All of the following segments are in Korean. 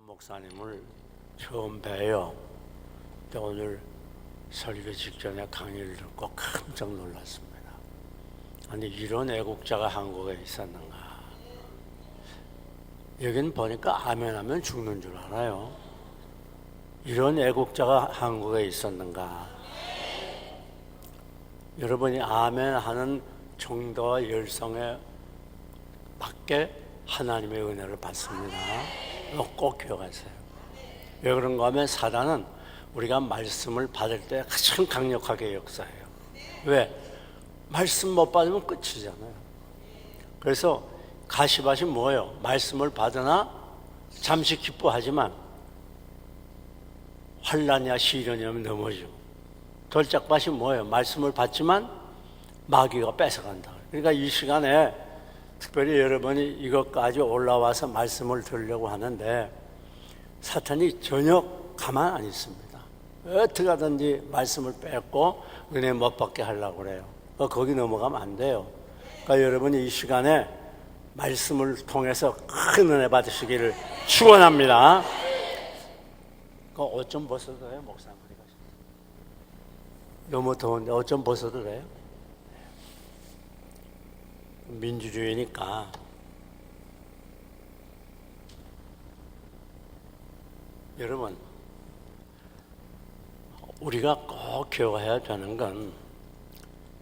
목사님을 처음 뵈요. 근데 오늘 설교 직전에 강의를 듣고 깜짝 놀랐습니다. 아니, 이런 애국자가 한국에 있었는가. 여긴 보니까 아멘하면 죽는 줄 알아요. 이런 애국자가 한국에 있었는가. 여러분이 아멘하는 정도와 열성에 맞게 하나님의 은혜를 받습니다. 꼭 기억하세요. 왜 그런가 하면 사단은 우리가 말씀을 받을 때 가장 강력하게 역사해요. 왜? 말씀 못 받으면 끝이잖아요. 그래서 가시밭이 뭐예요? 말씀을 받으나 잠시 기뻐하지만 환난이야 시련이 오면 넘어지고, 돌짝밭이 뭐예요? 말씀을 받지만 마귀가 뺏어간다. 그러니까 이 시간에 특별히 여러분이 이것까지 올라와서 말씀을 들으려고 하는데 사탄이 전혀 가만 안 있습니다. 어떻게 하든지 말씀을 뺏고 은혜 못 받게 하려고 그래요. 거기 넘어가면 안 돼요. 그러니까 여러분이 이 시간에 말씀을 통해서 큰 은혜 받으시기를 축원합니다. 옷 좀 벗어도 돼요, 목사님? 너무 더운데 옷 좀 벗어도 돼요? 민주주의니까. 여러분, 우리가 꼭 기억해야 되는 건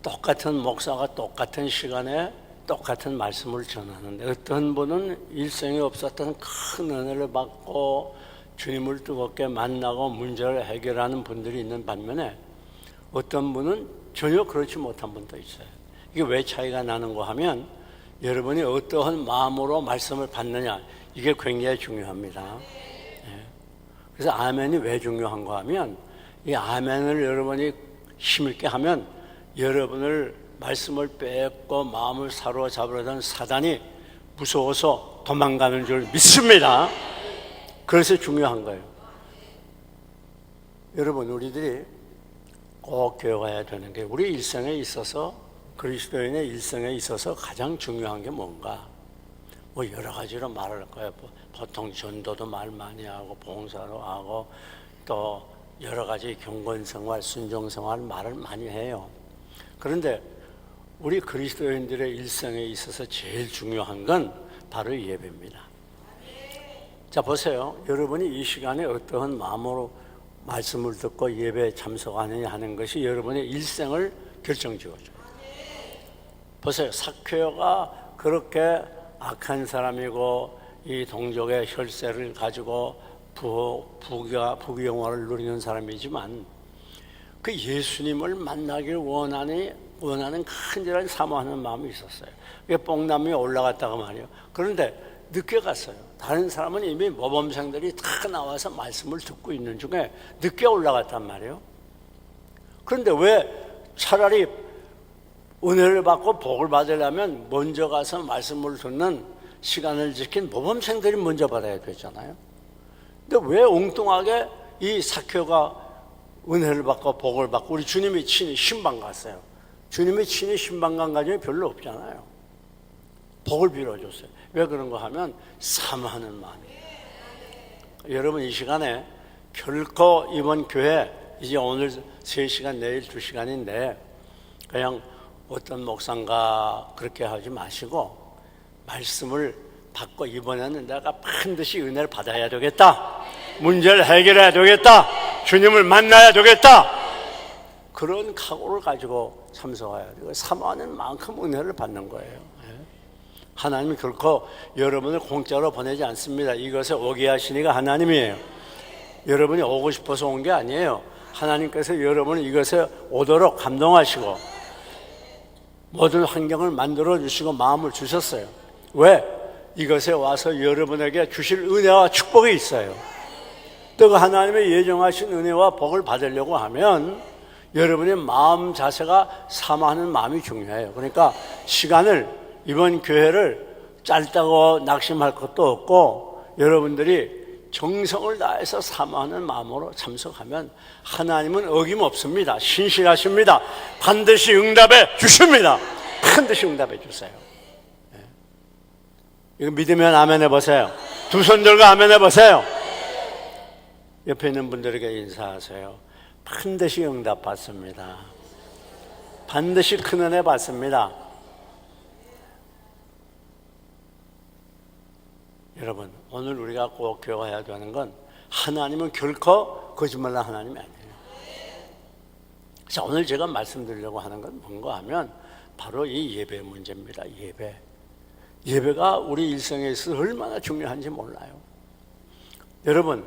똑같은 목사가 똑같은 시간에 똑같은 말씀을 전하는데 어떤 분은 일생에 없었던 큰 은혜를 받고 주님을 뜨겁게 만나고 문제를 해결하는 분들이 있는 반면에 어떤 분은 전혀 그렇지 못한 분도 있어요. 이게 왜 차이가 나는가 하면 여러분이 어떠한 마음으로 말씀을 받느냐, 이게 굉장히 중요합니다. 그래서 아멘이 왜 중요한가 하면 이 아멘을 여러분이 힘있게 하면 여러분을 말씀을 뺏고 마음을 사로잡으려던 사단이 무서워서 도망가는 줄 믿습니다. 그래서 중요한 거예요. 여러분, 우리들이 꼭 기억해야 되는 게 우리 일생에 있어서, 그리스도인의 일생에 있어서 가장 중요한 게 뭔가? 뭐 여러 가지로 말할 거예요. 보통 전도도 말 많이 하고 봉사도 하고 또 여러 가지 경건생활, 순종생활 말을 많이 해요. 그런데 우리 그리스도인들의 일생에 있어서 제일 중요한 건 바로 예배입니다. 자, 보세요. 여러분이 이 시간에 어떠한 마음으로 말씀을 듣고 예배에 참석하느냐 하는 것이 여러분의 일생을 결정지어줘요. 보세요. 삭개오가 그렇게 악한 사람이고 이 동족의 혈세를 가지고 부귀영화를 누리는 사람이지만 그 예수님을 만나길 원하는 간절한 사모하는 마음이 있었어요. 그게 뽕나무에 올라갔다가 말이에요. 그런데 늦게 갔어요. 다른 사람은 이미 모범생들이 다 나와서 말씀을 듣고 있는 중에 늦게 올라갔단 말이에요. 그런데 왜 차라리 은혜를 받고 복을 받으려면 먼저 가서 말씀을 듣는 시간을 지킨 모범생들이 먼저 받아야 되잖아요. 근데 왜 엉뚱하게 이 삭개오가 은혜를 받고 복을 받고 우리 주님이 친히 신방 갔어요. 주님이 친히 신방 간 가정이 별로 없잖아요. 복을 빌어줬어요. 왜 그런가 하면 사모하는 마음이에요. 여러분, 이 시간에 결코 이번 교회 이제 오늘 3시간 내일 2시간인데 그냥 어떤 목사인가 그렇게 하지 마시고 말씀을 받고 이번에는 내가 반드시 은혜를 받아야 되겠다, 문제를 해결해야 되겠다, 주님을 만나야 되겠다, 그런 각오를 가지고 참석해야 돼요. 사모하는 만큼 은혜를 받는 거예요. 하나님이 결코 여러분을 공짜로 보내지 않습니다. 이것에 오게 하시니가 하나님이에요. 여러분이 오고 싶어서 온 게 아니에요. 하나님께서 여러분을 이것에 오도록 감동하시고 모든 환경을 만들어 주시고 마음을 주셨어요. 왜? 이것에 와서 여러분에게 주실 은혜와 축복이 있어요. 또 그 하나님의 예정하신 은혜와 복을 받으려고 하면 여러분의 마음 자세가 사모하는 마음이 중요해요. 그러니까 시간을, 이번 교회를 짧다고 낙심할 것도 없고 여러분들이 정성을 다해서 사모하는 마음으로 참석하면 하나님은 어김없습니다. 신실하십니다. 반드시 응답해 주십니다. 반드시 응답해 주세요. 이거 믿으면 아멘 해보세요. 두 손 들고 아멘 해보세요. 옆에 있는 분들에게 인사하세요. 반드시 응답 받습니다. 반드시 큰 은혜 받습니다. 여러분, 오늘 우리가 꼭 기억해야 되는 건 하나님은 결코 거짓말하는 하나님이 아니에요. 자, 오늘 제가 말씀드리려고 하는 건 뭔가 하면 바로 이 예배 문제입니다. 예배가 우리 일생에 있어서 얼마나 중요한지 몰라요. 여러분,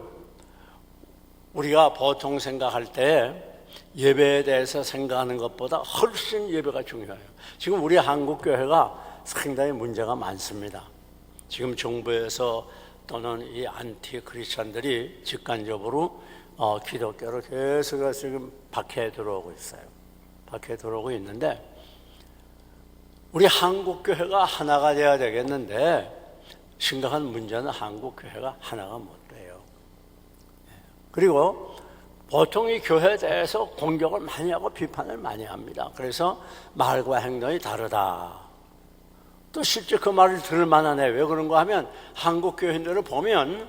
우리가 보통 생각할 때 예배에 대해서 생각하는 것보다 훨씬 예배가 중요해요. 지금 우리 한국교회가 상당히 문제가 많습니다. 지금 정부에서 또는 이 안티 크리스찬들이 직간접으로 기독교를 계속 지금 박해 들어오고 있어요. 박해 들어오고 있는데 우리 한국교회가 하나가 돼야 되겠는데 심각한 문제는 한국교회가 하나가 못 돼요. 그리고 보통 이 교회에 대해서 공격을 많이 하고 비판을 많이 합니다. 그래서 말과 행동이 다르다. 또 실제 그 말을 들을 만하네. 왜 그런가 하면 한국 교회들을 보면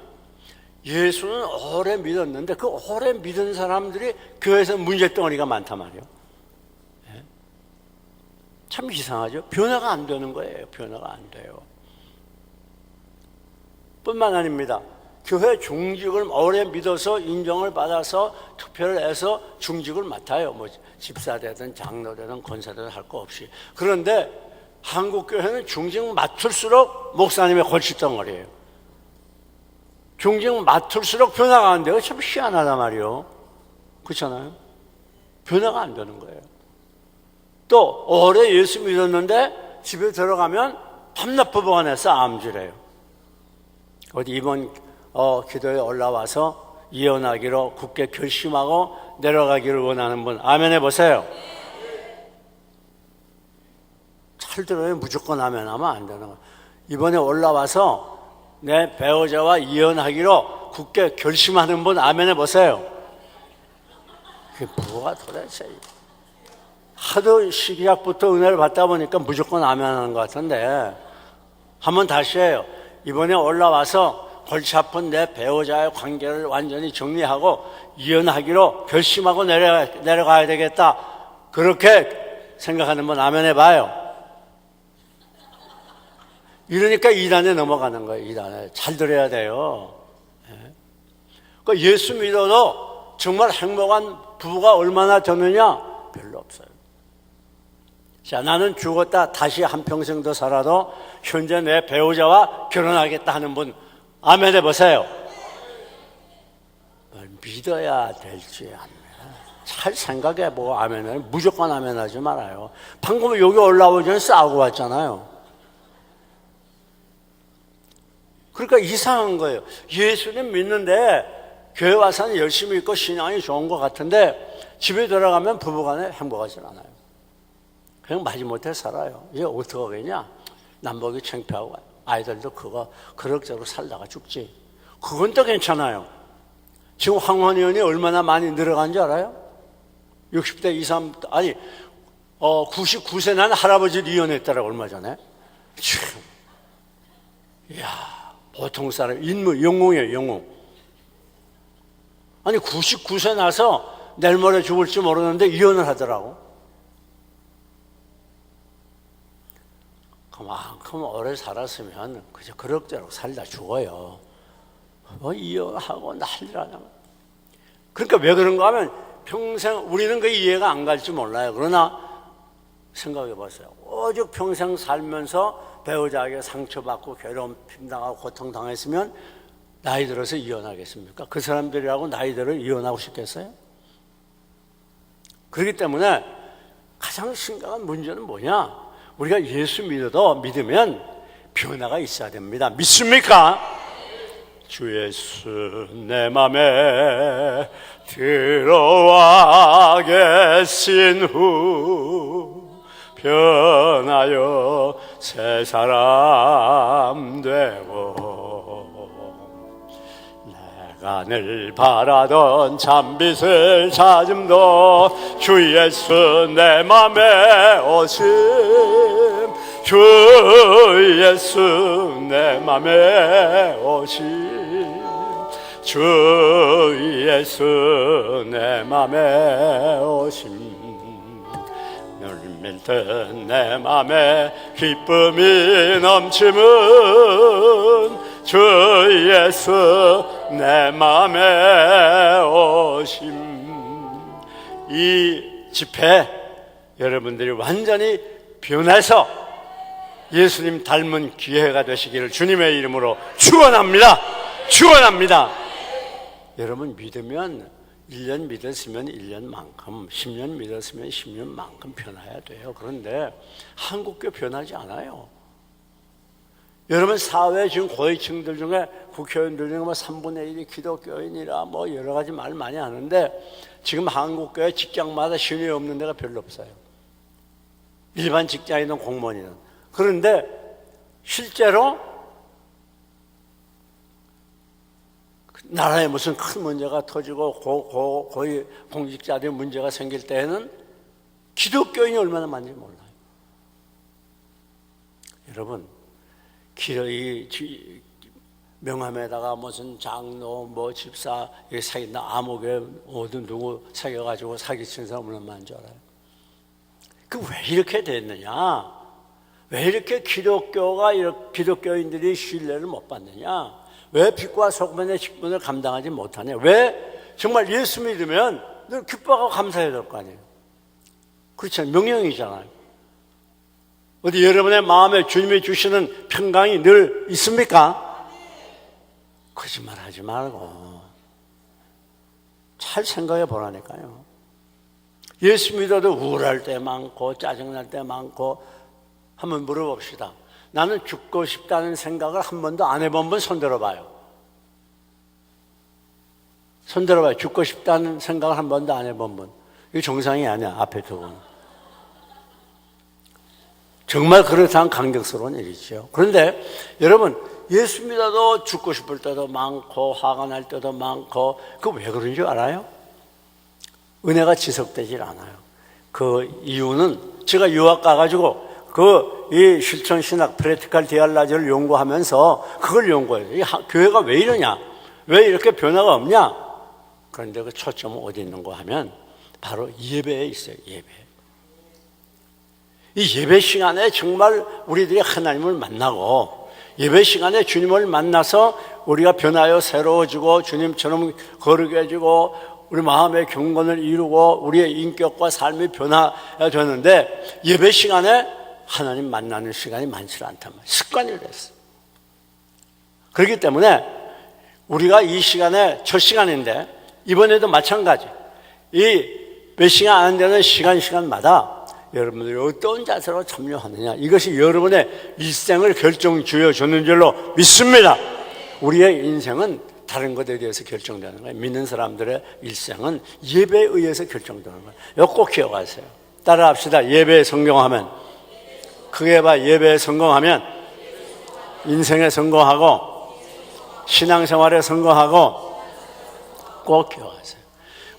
예수는 오래 믿었는데 그 오래 믿은 사람들이 교회에서 문제덩어리가 많단 말이에요. 참 이상하죠. 변화가 안 되는 거예요. 변화가 안 돼요. 뿐만 아닙니다. 교회 중직을 오래 믿어서 인정을 받아서 투표를 해서 중직을 맡아요. 뭐 집사되든 장로되든 권사되든 할 거 없이. 그런데 한국교회는 중직 맡을수록 목사님의 골칫덩어리예요. 중직 맡을수록 변화가 안 돼요. 참 희한하단 말이에요. 그렇잖아요. 변화가 안 되는 거예요. 또 오래 예수 믿었는데 집에 들어가면 밤낮 부부간에서 암질해요. 어디 이번 기도에 올라와서 이혼하기로 굳게 결심하고 내려가기를 원하는 분 아멘 해보세요. 잘 들어요. 무조건 아멘 하면 안 되는 거예요. 이번에 올라와서 내 배우자와 이혼하기로 굳게 결심하는 분 아멘 해보세요. 그게 뭐가 도대체. 하도 시기약부터 은혜를 받다 보니까 무조건 아멘 하는 것 같은데 한번 다시 해요. 이번에 올라와서 골치 아픈 내 배우자의 관계를 완전히 정리하고 이혼하기로 결심하고 내려가야 되겠다. 그렇게 생각하는 분 아멘 해봐요. 이러니까 2단에 넘어가는 거예요. 2단에. 잘 들어야 돼요. 그러니까 예수 믿어도 정말 행복한 부부가 얼마나 되느냐? 별로 없어요. 자, 나는 죽었다 다시 한평생 더 살아도 현재 내 배우자와 결혼하겠다 하는 분 아멘 해보세요. 믿어야 될지 아멘. 잘 생각해보고 아멘을 무조건 아멘 하지 말아요. 방금 여기 올라오기 전에 싸우고 왔잖아요. 그러니까 이상한 거예요. 예수님 믿는데 교회 와서는 열심히 있고 신앙이 좋은 것 같은데 집에 들어가면 부부간에 행복하지 않아요. 그냥 마지못해 살아요. 이게 어떻게 하겠냐? 남보기 창피하고 아이들도 그거 그럭저럭 살다가 죽지. 그건 또 괜찮아요. 지금 황혼이혼이 얼마나 많이 늘어간 줄 알아요? 60대 이상 아니 99세 난 할아버지를 이혼했더라고 얼마 전에. 참, 이야 보통 사람 인물 영웅이에요. 영웅. 아니 99세 나서 내일 모레 죽을지 모르는데 이혼을 하더라고. 그만큼 오래 살았으면 그저 그럭저럭 살다 죽어요. 이혼하고 난리라냐. 그러니까 왜 그런가 하면 평생 우리는 그 이해가 안 갈지 몰라요. 그러나 생각해 보세요. 오죽 평생 살면서 배우자에게 상처받고 괴롭힘당하고 고통당했으면 나이 들어서 이혼하겠습니까? 그 사람들이라고 나이 들어 이혼하고 싶겠어요? 그렇기 때문에 가장 심각한 문제는 뭐냐? 우리가 예수 믿으면 변화가 있어야 됩니다. 믿습니까? 주 예수 내 맘에 들어와 계신 후 변하여 새 사람 되고 내가 늘 바라던 참빛을 찾음도 주 예수 내 맘에 오심 주 예수 내 맘에 오심 주 예수 내 맘에 오심 늘 믿는 내 맘에 기쁨이 넘치는 주 예수 내 맘에 오심. 이 집회 여러분들이 완전히 변해서 예수님 닮은 기회가 되시기를 주님의 이름으로 축원합니다. 축원합니다. 여러분 믿으면 1년 믿었으면 1년만큼, 10년 믿었으면 10년만큼 변화해야 돼요. 그런데 한국교 변하지 않아요. 여러분 사회 지금 고위층들 중에 국회의원들 중에 뭐 3분의 1이 기독교인이라 뭐 여러 가지 말 많이 하는데 지금 한국교회 직장마다 신뢰 없는 데가 별로 없어요. 일반 직장이든 공무원이든. 그런데 실제로 나라에 무슨 큰 문제가 터지고 고위 공직자들의 문제가 생길 때에는 기독교인이 얼마나 많은지 몰라요. 여러분 명함에다가 무슨 장로 뭐 집사 사귀나 아무개 어떤 누구 사귀어가지고 사기친 사람 얼마나 많은 줄 알아요? 그 왜 이렇게 됐느냐? 왜 이렇게 기독교인들이 신뢰를 못 받느냐? 왜 빛과 소금의 직분을 감당하지 못하냐? 왜 정말 예수 믿으면 늘 기뻐하고 감사해야 될 거 아니에요? 그렇잖아요. 명령이잖아요. 어디 여러분의 마음에 주님이 주시는 평강이 늘 있습니까? 거짓말 하지 말고 잘 생각해 보라니까요. 예수 믿어도 우울할 때 많고 짜증날 때 많고 한번 물어봅시다. 나는 죽고 싶다는 생각을 한 번도 안 해본 분 손 들어봐요. 손 들어봐요. 죽고 싶다는 생각을 한 번도 안 해본 분. 이거 정상이 아니야. 앞에 두 분. 정말 그렇다면 감격스러운 일이죠. 그런데 여러분 예수 믿어도 죽고 싶을 때도 많고 화가 날 때도 많고 그거 왜 그런 줄 알아요? 은혜가 지속되질 않아요. 그 이유는 제가 유학 가가지고 이 실천신학 프랙티컬 디알라지를 연구하면서 그걸 연구해요. 교회가 왜 이러냐? 왜 이렇게 변화가 없냐? 그런데 그 초점은 어디 있는가 하면 바로 예배에 있어요. 예배. 이 예배 시간에 정말 우리들이 하나님을 만나고 예배 시간에 주님을 만나서 우리가 변하여 새로워지고 주님처럼 거룩해 지고 우리 마음의 경건을 이루고 우리의 인격과 삶이 변화되는데 예배 시간에 하나님 만나는 시간이 많지 않단 말이에요. 습관이 됐어요. 그렇기 때문에 우리가 이 시간에 첫 시간인데 이번에도 마찬가지 이 몇 시간 안 되는 시간마다 여러분들이 어떤 자세로 참여하느냐 이것이 여러분의 일생을 결정 지어주는 줄로 믿습니다. 우리의 인생은 다른 것에 대해서 결정되는 거예요. 믿는 사람들의 일생은 예배에 의해서 결정되는 거예요. 이거 꼭 기억하세요. 따라합시다. 예배에 성공하면 크게 해봐. 예배에 성공하면 인생에 성공하고 신앙생활에 성공하고 꼭 기억하세요.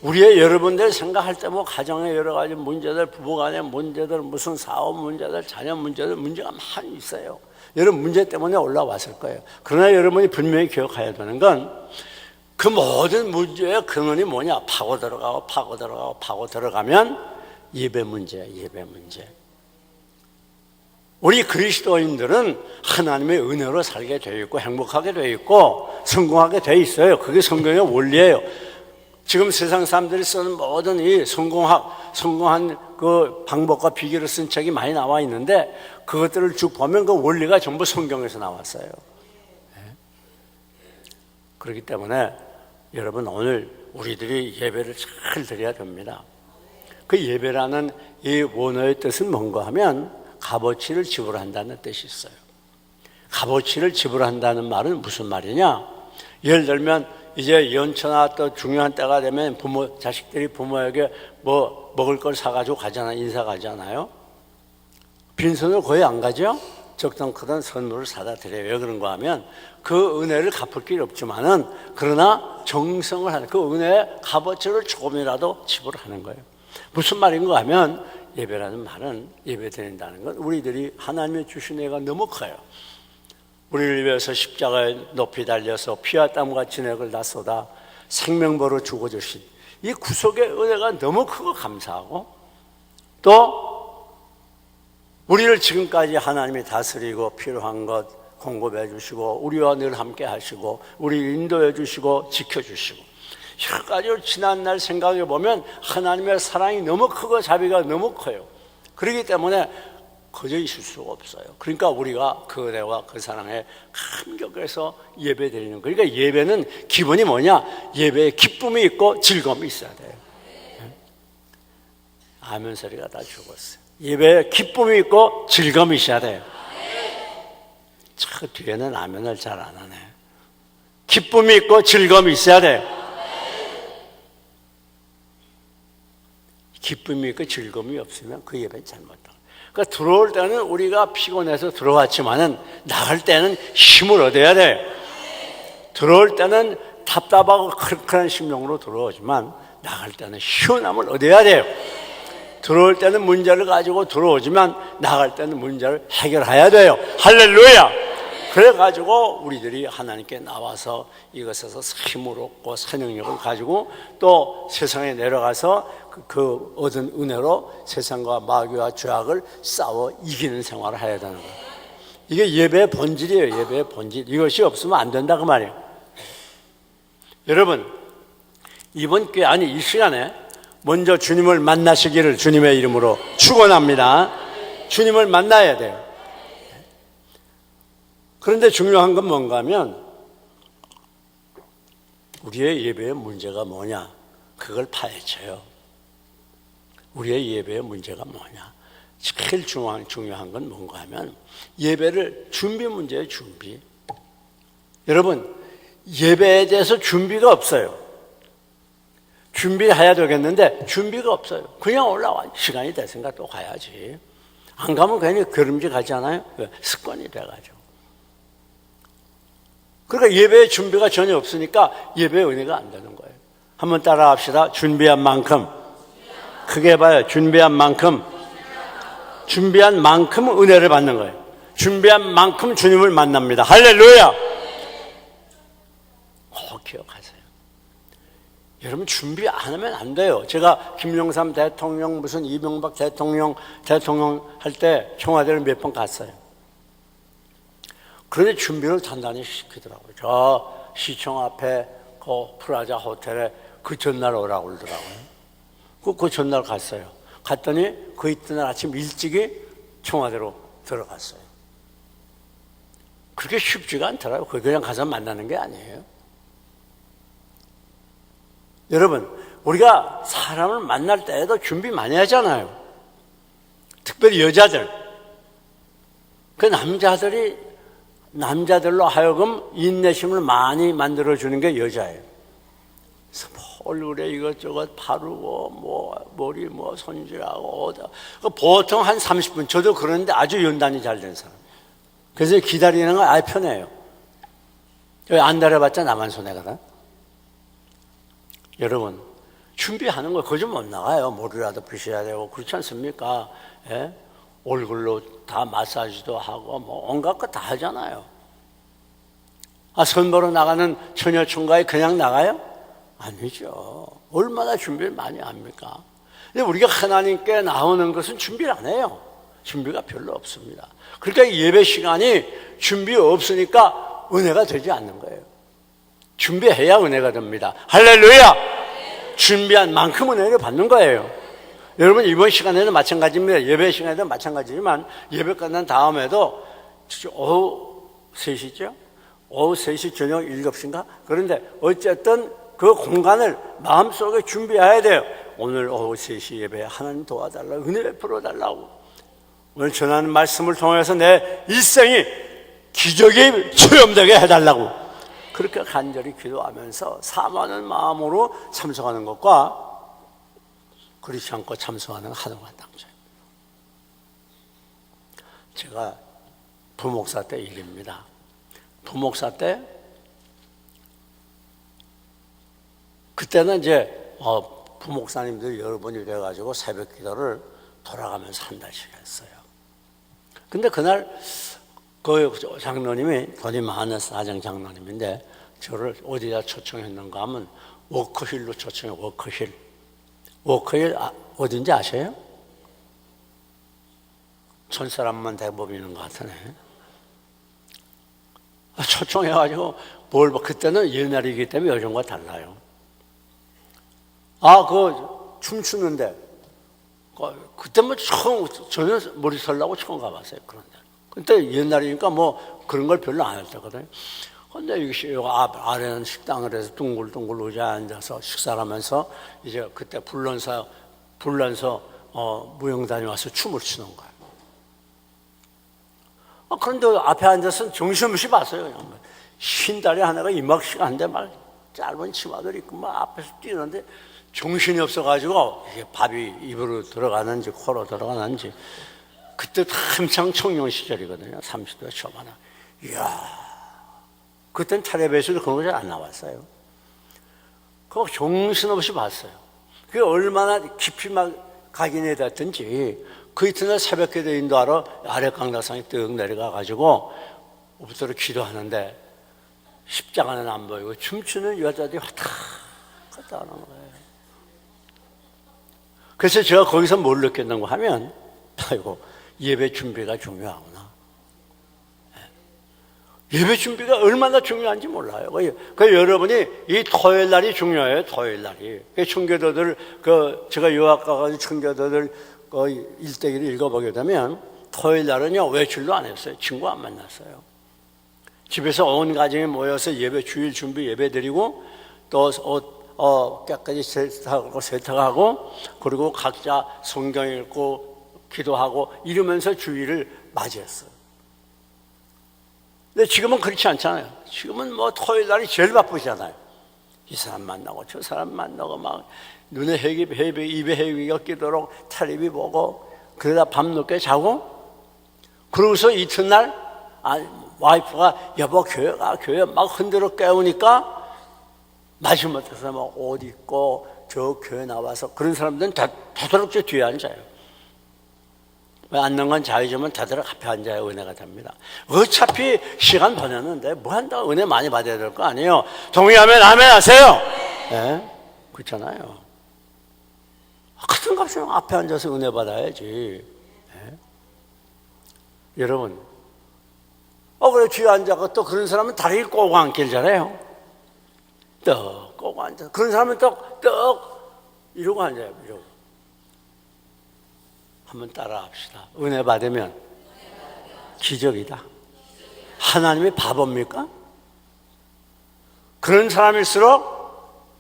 우리의 여러분들 생각할 때 뭐 가정의 여러 가지 문제들, 부부간의 문제들, 무슨 사업 문제들, 자녀 문제들, 문제가 많이 있어요. 여러분 문제 때문에 올라왔을 거예요. 그러나 여러분이 분명히 기억해야 되는 건 그 모든 문제의 근원이 뭐냐? 파고 들어가면 예배 문제야. 예배 문제. 우리 그리스도인들은 하나님의 은혜로 살게 되어 있고 행복하게 되어 있고 성공하게 되어 있어요. 그게 성경의 원리예요. 지금 세상 사람들이 쓰는 모든 이 성공한 그 방법과 비결을 쓴 책이 많이 나와 있는데 그것들을 쭉 보면 그 원리가 전부 성경에서 나왔어요. 그렇기 때문에 여러분 오늘 우리들이 예배를 잘 드려야 됩니다. 그 예배라는 이 원어의 뜻은 뭔가 하면 값어치를 지불한다는 뜻이 있어요. 값어치를 지불한다는 말은 무슨 말이냐? 예를 들면 이제 연초나 또 중요한 때가 되면 자식들이 부모에게 뭐 먹을 걸 사가지고 가잖아요. 인사 가잖아요. 빈손으로 거의 안 가죠? 적당 크던 선물을 사다 드려요. 왜 그런가 하면 그 은혜를 갚을 길이 없지만은 그러나 정성을 하는 그 은혜의 값어치를 조금이라도 지불하는 거예요. 무슨 말인가 하면 예배라는 말은 예배 드린다는 건 우리들이 하나님의 주신 은혜가 너무 커요. 우리를 위해서 십자가에 높이 달려서 피와 땀과 진액을 다 쏟아 생명보로 죽어주신 이 구속의 은혜가 너무 크고 감사하고, 또 우리를 지금까지 하나님이 다스리고 필요한 것 공급해 주시고 우리와 늘 함께 하시고 우리 인도해 주시고 지켜주시고, 여러 가지로 지난날 생각해 보면 하나님의 사랑이 너무 크고 자비가 너무 커요. 그렇기 때문에 거저 있을 수가 없어요. 그러니까 우리가 그 은혜와 그 사랑에 감격해서 예배 드리는 거예요. 그러니까 예배는 기본이 뭐냐? 예배에 기쁨이 있고 즐거움이 있어야 돼요. 아멘 소리가 다 죽었어요. 예배에 기쁨이 있고 즐거움이 있어야 돼요. 저 뒤에는 아멘을 잘 안 하네. 기쁨이 있고 즐거움이 있어야 돼요. 기쁨이 있고 즐거움이 없으면 그 예배는 잘못된 거예요. 그러니까 들어올 때는 우리가 피곤해서 들어왔지만은 나갈 때는 힘을 얻어야 돼요. 들어올 때는 답답하고 크크한 심령으로 들어오지만 나갈 때는 시원함을 얻어야 돼요. 들어올 때는 문제를 가지고 들어오지만 나갈 때는 문제를 해결해야 돼요. 할렐루야! 그래가지고 우리들이 하나님께 나와서 이것에서 힘을 얻고 선능력을 가지고 또 세상에 내려가서 그 얻은 은혜로 세상과 마귀와 죄악을 싸워 이기는 생활을 해야 되는 거예요. 이게 예배의 본질이에요. 예배의 본질. 이것이 없으면 안 된다 그 말이에요. 여러분, 이번 기회 아니 이 시간에 먼저 주님을 만나시기를 주님의 이름으로 축원합니다. 주님을 만나야 돼요. 그런데 중요한 건 뭔가 하면 우리의 예배의 문제가 뭐냐? 그걸 파헤쳐요. 우리의 예배의 문제가 뭐냐? 제일 중요한 건 뭔가 하면 예배를 준비 문제예요. 준비. 여러분, 예배에 대해서 준비가 없어요. 준비해야 되겠는데 준비가 없어요. 그냥 올라와. 시간이 됐으니까 또 가야지. 안 가면 괜히 걸음질 가잖아요. 습관이 돼가지고. 그러니까 예배의 준비가 전혀 없으니까 예배의 은혜가 안 되는 거예요. 한번 따라 합시다. 준비한 만큼. 크게 봐요. 준비한 만큼. 준비한 만큼 은혜를 받는 거예요. 준비한 만큼 주님을 만납니다. 할렐루야! 꼭 기억하세요. 여러분 준비 안 하면 안 돼요. 제가 김영삼 대통령 무슨 이명박 대통령 할 때 청와대를 몇 번 갔어요. 그런데 준비를 단단히 시키더라고요. 저 시청 앞에 그 프라자 호텔에 그 전날 오라고 그러더라고요. 그 전날 갔어요. 갔더니 그 이튿날 아침 일찍이 청와대로 들어갔어요. 그렇게 쉽지가 않더라고요. 그냥 가서 만나는 게 아니에요. 여러분, 우리가 사람을 만날 때에도 준비 많이 하잖아요. 특별히 여자들. 그 남자들로 하여금 인내심을 많이 만들어주는 게 여자예요. 그래서 얼굴에 이것저것 바르고, 머리 손질하고, 보통 한 30분. 저도 그런데 아주 연단이 잘 된 사람. 그래서 기다리는 건 아예 편해요. 안 달아봤자 나만 손해거든. 여러분, 준비하는 거 거저 못 나가요. 머리라도 빗어야 되고, 그렇지 않습니까? 예? 얼굴로 다 마사지도 하고, 온갖 거 다 하잖아요. 선보러 나가는 처녀총각이 그냥 나가요? 아니죠. 얼마나 준비를 많이 합니까? 근데 우리가 하나님께 나오는 것은 준비를 안 해요. 준비가 별로 없습니다. 그러니까 예배 시간이 준비 없으니까 은혜가 되지 않는 거예요. 준비해야 은혜가 됩니다. 할렐루야! 준비한 만큼 은혜를 받는 거예요. 여러분, 이번 시간에도 마찬가지입니다. 예배 시간에도 마찬가지지만 예배 끝난 다음에도 오후 3시죠? 오후 3시 저녁 7시인가? 그런데 어쨌든 그 공간을 마음속에 준비해야 돼요. 오늘 오후 3시 예배 하나님 도와달라고, 은혜 베풀어 달라고. 오늘 전하는 말씀을 통해서 내 일생이 기적이 체험되게 해달라고. 그렇게 간절히 기도하면서 사모하는 마음으로 참석하는 것과 그렇지 않고 참석하는 하나만 당자입니다. 제가 부목사 때 일입니다. 부목사 때 그때는 이제 부목사님들이 여러분이 돼가지고 새벽 기도를 돌아가면서 한 달씩 했어요. 근데 그날 그 장로님이 돈이 많은 사장 장로님인데 저를 어디다 초청했는가 하면 워커힐로 초청해. 워커힐. 워커힐 어딘지 아세요? 천 사람만 대법이는 것 같으네. 초청해가지고 그때는 옛날이기 때문에 요즘과 달라요. 춤추는데 그때 전혀 머리 설라고 처음 가봤어요. 그런데 그때 옛날이니까 그런 걸 별로 안 했거든요. 근데 여기 아래는 식당을 해서 둥글둥글 의자에 앉아서 식사를 하면서 이제 그때 불란서 무용단이 와서 춤을 추는 거예요. 그런데 앞에 앉아서 정신없이 봤어요. 그냥 흰다리 하나가 이만큼씩 한데 막 짧은 치마들 입고 막 앞에서 뛰는데 정신이 없어가지고 이게 밥이 입으로 들어가는지 코로 들어가는지. 그때 한창 청년 시절이거든요. 30대 초반에. 이야, 그땐 텔레비전에도 그런 거 잘 안 나왔어요. 그거 정신없이 봤어요. 그게 얼마나 깊이 막 각인이 됐든지 그 이튿날 새벽기도 인도하러 아래 강락산에 뜩 내려가가지고 오부터로 기도하는데 십자가는 안 보이고 춤추는 여자들이 왔다 갔다 하는 거예요. 그래서 제가 거기서 뭘 느꼈는가 하면 예배 준비가 중요하구나. 예배 준비가 얼마나 중요한지 몰라요. 그 여러분이 이 토요일 날이 중요해요. 토요일 날이. 청교도들 제가 유학 가가지고 청교도들 일대기를 읽어보게 되면 토요일 날은요 외출도 안 했어요. 친구 안 만났어요. 집에서 온 가정이 모여서 예배 주일 준비 예배 드리고 또 깨끗이 세탁하고 그리고 각자 성경 읽고 기도하고 이러면서 주일을 맞이했어요. 근데 지금은 그렇지 않잖아요. 지금은 토요일 날이 제일 바쁘잖아요. 이 사람 만나고 저 사람 만나고 막 눈에 입에 해기가 끼도록 텔레비 보고 그러다 밤늦게 자고 그러고서 이튿날 와이프가 여보 교회 막 흔들어 깨우니까 마지못해서 막 옷 입고 저 교회 나와서 그런 사람들은 다다롭게 뒤에 앉아요. 왜 앉는 건 자유지만 다들 앞에 앉아야 은혜가 됩니다. 어차피 시간 보냈는데 뭐 한다고 은혜 많이 받아야 될 거 아니에요. 동의하면 아멘 하세요. 네? 그렇잖아요. 같은 값이면 앞에 앉아서 은혜 받아야지. 네? 여러분 그래 뒤에 앉아서 또 그런 사람은 다리를 꼬고 앉길 잘해요. 떡 꼬고 앉아. 그런 사람은 떡 이러고 앉아요. 이러고. 한번 따라 합시다. 은혜 받으면 기적이다. 하나님이 바보입니까? 그런 사람일수록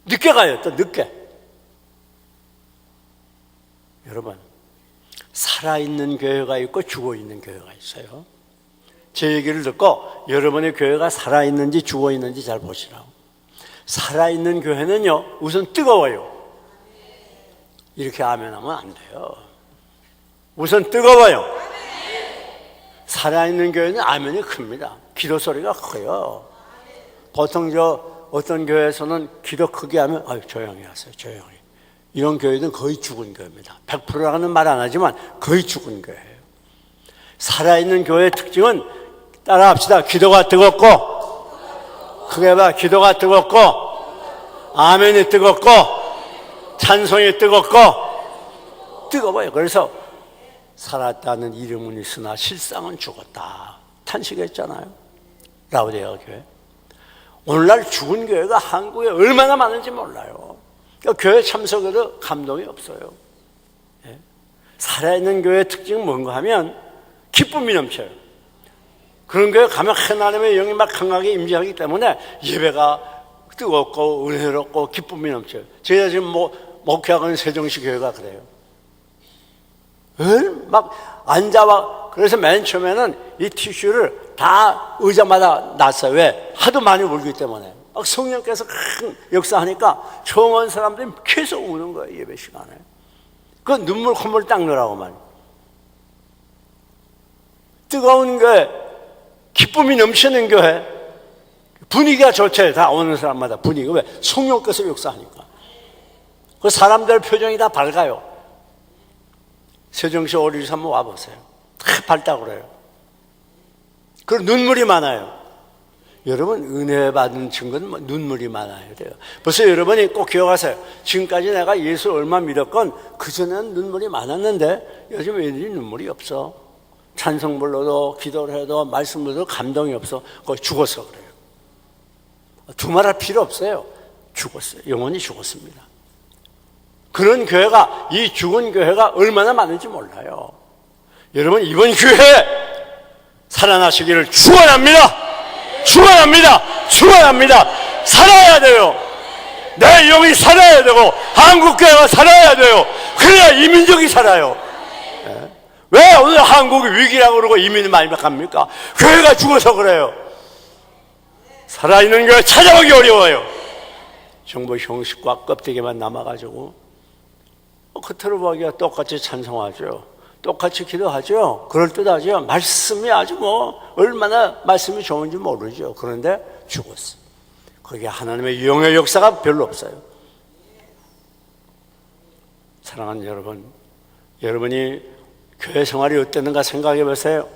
늦게 가요. 또 늦게. 여러분 살아있는 교회가 있고 죽어있는 교회가 있어요. 제 얘기를 듣고 여러분의 교회가 살아있는지 죽어있는지 잘 보시라고. 살아있는 교회는요 우선 뜨거워요. 이렇게 아멘 하면 안 돼요. 우선 뜨거워요. 살아있는 교회는 아멘이 큽니다. 기도 소리가 커요. 보통 어떤 교회에서는 기도 크게 하면 조용히 하세요. 조용히. 이런 교회는 거의 죽은 교회입니다. 100%라는 말 안 하지만 거의 죽은 교회예요. 살아있는 교회의 특징은 따라합시다. 기도가 뜨겁고 크게 봐. 기도가 뜨겁고 아멘이 뜨겁고 찬송이 뜨거워요. 그래서 살았다는 이름은 있으나 실상은 죽었다. 탄식했잖아요. 라우디게아 교회. 오늘날 죽은 교회가 한국에 얼마나 많은지 몰라요. 그러니까 교회 참석에도 감동이 없어요. 예? 살아있는 교회의 특징은 뭔가 하면 기쁨이 넘쳐요. 그런 교회 가면 하나님의 영이 막 강하게 임재하기 때문에 예배가 뜨겁고 은혜롭고 기쁨이 넘쳐요. 제가 지금 목회하고 있는 세종시 교회가 그래요. 막 앉아와. 그래서 맨 처음에는 이 티슈를 다 의자마다 놨어요. 왜? 하도 많이 울기 때문에. 막 성령께서 큰 역사하니까 처음 온 사람들이 계속 우는 거예요. 예배 시간에. 그 눈물 콧물 닦느라고만. 뜨거운 교회, 기쁨이 넘치는 교회, 분위기가 좋죠. 다 오는 사람마다 분위기가. 왜? 성령께서 역사하니까. 그 사람들 표정이 다 밝아요. 세종시 오리지 한번 와보세요. 다 밝다고 그래요. 그리고 눈물이 많아요. 여러분, 은혜 받은 친구는 눈물이 많아야 돼요. 벌써 여러분이 꼭 기억하세요. 지금까지 내가 예수를 얼마 믿었건 그전에는 눈물이 많았는데 요즘 애들이 눈물이 없어. 찬송 불러도 기도를 해도 말씀 불러도 감동이 없어. 거의 죽었어 그래요. 두말할 필요 없어요. 죽었어요. 영원히 죽었습니다. 그런 교회가, 이 죽은 교회가 얼마나 많은지 몰라요. 여러분, 이번 교회 살아나시기를 축원합니다. 축원합니다. 축원합니다. 살아야 돼요. 내 영이 살아야 되고 한국교회가 살아야 돼요. 그래야 이민족이 살아요. 왜 오늘 한국이 위기라고 그러고 이민을 많이 갑니까? 교회가 죽어서 그래요. 살아있는 교회 찾아보기 어려워요. 정부 형식과 껍데기만 남아가지고 겉으로 보기가 똑같이 찬송하죠. 똑같이 기도하죠. 그럴듯하죠. 말씀이 아주 얼마나 말씀이 좋은지 모르죠. 그런데 죽었어요. 거기에 하나님의 영의 역사가 별로 없어요. 사랑하는 여러분, 여러분이 교회 생활이 어땠는가 생각해 보세요.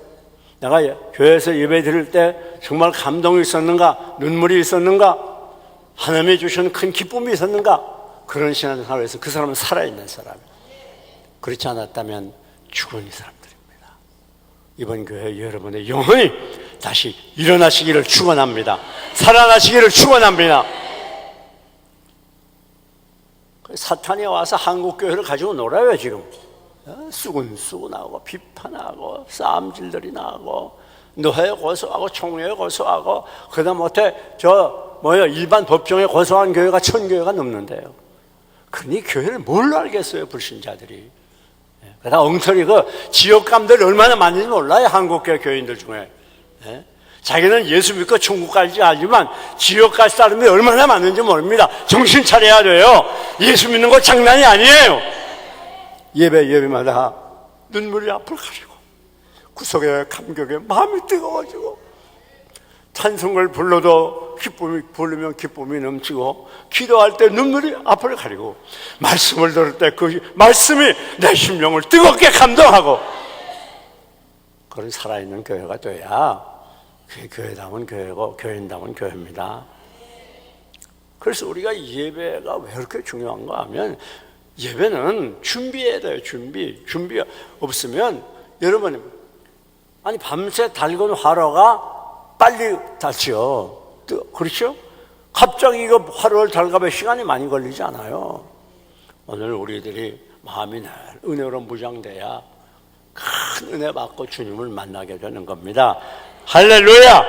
내가 교회에서 예배 드릴 때 정말 감동이 있었는가? 눈물이 있었는가? 하나님이 주신 큰 기쁨이 있었는가? 그런 신앙생활에서 그 사람은 살아있는 사람이에요. 그렇지 않았다면 죽은 사람들입니다. 이번 교회 여러분의 영혼이 다시 일어나시기를 축원합니다. 살아나시기를 축원합니다. 사탄이 와서 한국교회를 가지고 놀아요 지금. 수군수군하고 비판하고 싸움질들이 나고 노회에 고소하고 총회에 고소하고 그다음에 일반 법정에 고소한 교회가 1000교회가 넘는데요. 그러니 교회를 뭘로 알겠어요 불신자들이. 그러다 엉터리 지역감들 얼마나 많은지 몰라요 한국교회 교인들 중에. 자기는 예수 믿고 천국 갈지 알지만 지역 갈 사람이 얼마나 많은지 모릅니다. 정신 차려야 돼요. 예수 믿는 거 장난이 아니에요. 예배마다 눈물이 앞을 가리고 구석에 감격에 마음이 뜨거워지고 찬송을 불러도 부르면 기쁨이 넘치고 기도할 때 눈물이 앞을 가리고 말씀을 들을 때 그 말씀이 내 심령을 뜨겁게 감동하고 그런 살아있는 교회가 돼야 그게 교회다운 교회고 교인다운 교회입니다. 그래서 우리가 예배가 왜 그렇게 중요한가 하면 예배는 준비해야 돼요. 준비가 없으면 여러분 밤새 달군 화로가 빨리 닳죠. 그렇죠? 갑자기 이거 화로를 달가면 시간이 많이 걸리지 않아요. 오늘 우리들이 마음이 늘 은혜로 무장돼야 큰 은혜 받고 주님을 만나게 되는 겁니다. 할렐루야!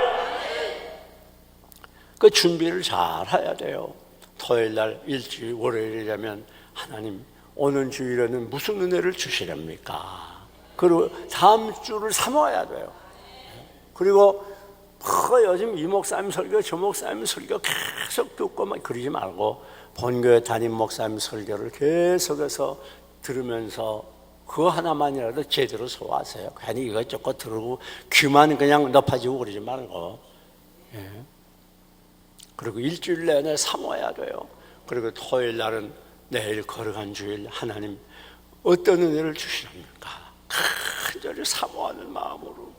그 준비를 잘 해야 돼요. 토요일날 일주일 월요일이 되면 하나님 오는 주일에는 무슨 은혜를 주시렵니까? 그리고 다음 주를 삼아야 돼요. 그리고 요즘 이 목사님 설교 저 목사님 설교 계속 듣고만 그러지 말고 본교회 담임 목사님 설교를 계속해서 들으면서 그거 하나만이라도 제대로 소화하세요. 괜히 이것저것 들고 귀만 그냥 높아지고 그러지 말고. 그리고 일주일 내내 삼아야 돼요. 그리고 토요일 날은 내일 거룩한 주일 하나님 어떤 은혜를 주시렵니까? 간절히 사모하는 마음으로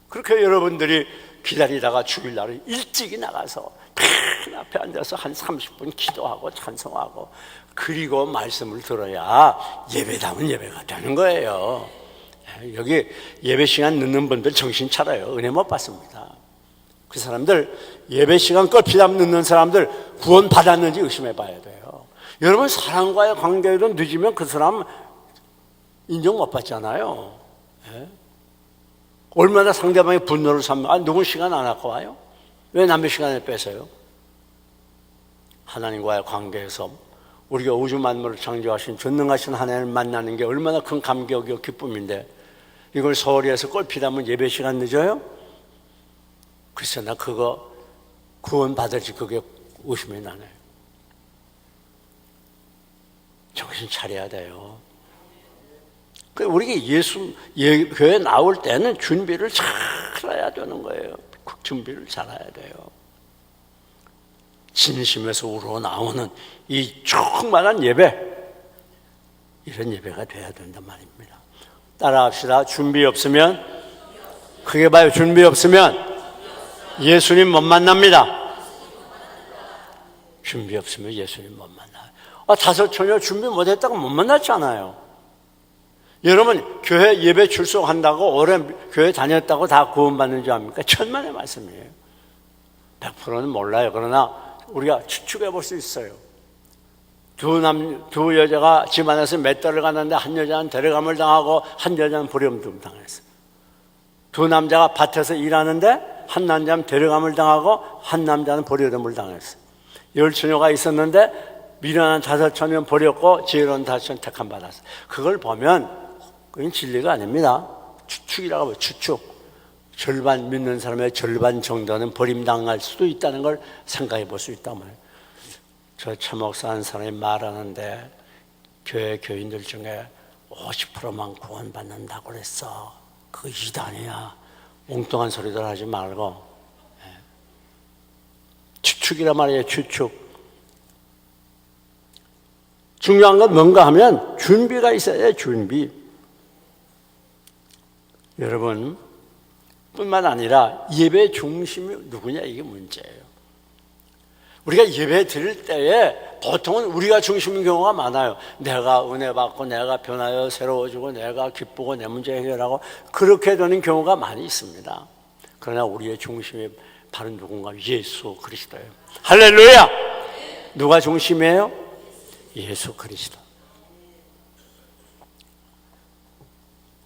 그렇게 여러분들이 기다리다가 주일날은 일찍이 나가서 큰 앞에 앉아서 한 30분 기도하고 찬송하고 그리고 말씀을 들어야 예배다운 예배가 되는 거예요. 여기 예배 시간 늦는 분들 정신 차려요. 은혜 못 받습니다. 그 사람들 예배 시간 껄피담 늦는 사람들 구원 받았는지 의심해 봐야 돼요. 여러분 사람과의 관계에도 늦으면 그 사람 인정 못 받잖아요. 얼마나 상대방의 분노를 삼면 누군 시간 안 아까워요? 왜 남의 시간을 뺏어요? 하나님과의 관계에서 우리가 우주 만물을 창조하신 전능하신 하나님을 만나는 게 얼마나 큰 감격이고 기쁨인데 이걸 서울에서 꼴피다면 예배 시간 늦어요? 글쎄 나 그거 구원 받을지 그게 의심이 나네요. 정신 차려야 돼요. 우리가 교회 나올 때는 준비를 잘 해야 되는 거예요. 준비를 잘 해야 돼요. 진심에서 우러나오는 이 충만한 예배, 이런 예배가 돼야 된단 말입니다. 따라합시다. 준비 없으면 그게 봐요. 준비 없으면 예수님 못 만납니다. 준비 없으면 예수님 못 만나요. 다섯 처녀 준비 못했다고 못 만났잖아요. 여러분 교회 예배 출석한다고 오래 교회 다녔다고 다 구원받는 줄 압니까? 천만의 말씀이에요. 100%는 몰라요. 그러나 우리가 추측해 볼 수 있어요. 두 여자가 집 안에서 몇 달을 갔는데 한 여자는 데려감을 당하고 한 여자는 버림을 당했어요. 두 남자가 밭에서 일하는데 한 남자는 데려감을 당하고 한 남자는 버림을 당했어요. 10처녀가 있었는데 미련한 5처녀는 버렸고 지혜로운 5처녀는 택함 받았어요. 그걸 보면 그건 진리가 아닙니다. 추측이라고 해요. 추측. 절반 믿는 사람의 절반 정도는 버림당할 수도 있다는 걸 생각해 볼 수 있단 말이에요. 저 최목사 한 사람이 말하는데 교회 교인들 중에 50%만 구원받는다고 그랬어. 그거 이단이야. 엉뚱한 소리들 하지 말고. 추측이란 말이에요. 추측. 중요한 건 뭔가 하면 준비가 있어야 돼요. 준비. 여러분 뿐만 아니라 예배 중심이 누구냐 이게 문제예요. 우리가 예배 드릴 때에 보통은 우리가 중심인 경우가 많아요. 내가 은혜 받고 내가 변하여 새로워지고 내가 기쁘고 내 문제 해결하고 그렇게 되는 경우가 많이 있습니다. 그러나 우리의 중심이 바로 누군가 예수 그리스도예요. 할렐루야! 누가 중심이에요? 예수 그리스도.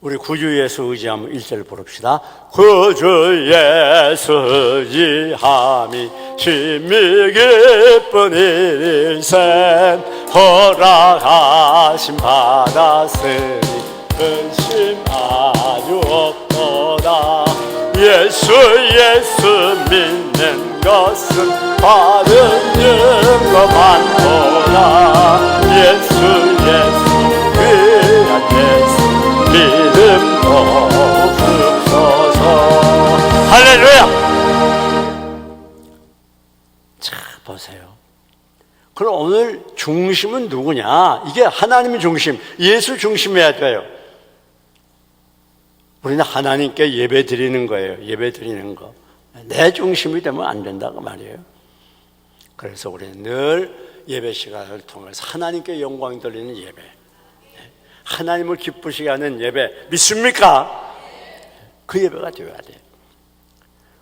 우리 구주 예수 의지하면 1절 부릅시다. 구주 예수 의지함이 심히 기쁜 일생 허락하심 받았으니 근심 아주 없도다. 예수 믿는 것은 받은 증거 많도다. 예수 귀한 예수 믿음 없으소서. 할렐루야. 자 보세요. 그럼 오늘 중심은 누구냐? 이게 하나님의 중심, 예수 중심이어야 돼요. 우리는 하나님께 예배 드리는 거예요. 예배 드리는 거. 내 중심이 되면 안 된다고 말이에요. 그래서 우리는 늘 예배 시간을 통해서 하나님께 영광 돌리는 예배, 하나님을 기쁘시게 하는 예배 믿습니까? 그 예배가 되어야 돼요.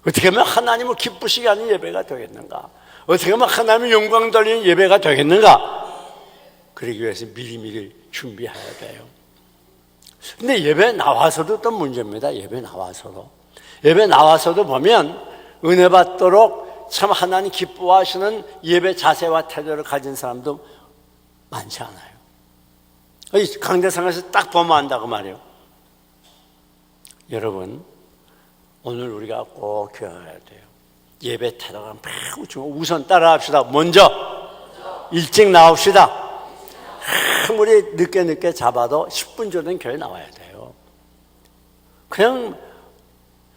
어떻게 하면 하나님을 기쁘시게 하는 예배가 되겠는가? 어떻게 하면 하나님의 영광 돌리는 예배가 되겠는가? 그러기 위해서 미리미리 준비해야 돼요. 근데 예배 나와서도 또 문제입니다. 예배 나와서도 보면 은혜 받도록 참 하나님 기뻐하시는 예배 자세와 태도를 가진 사람도 많지 않아요. 강대상에서 딱 보면 안다고 말이에요. 여러분 오늘 우리가 꼭 기억해야 돼요. 예배 태도가 매우 중요해요. 우선 따라합시다. 먼저 일찍 나옵시다. 아무리 늦게 잡아도 10분 전엔 교회 나와야 돼요. 그냥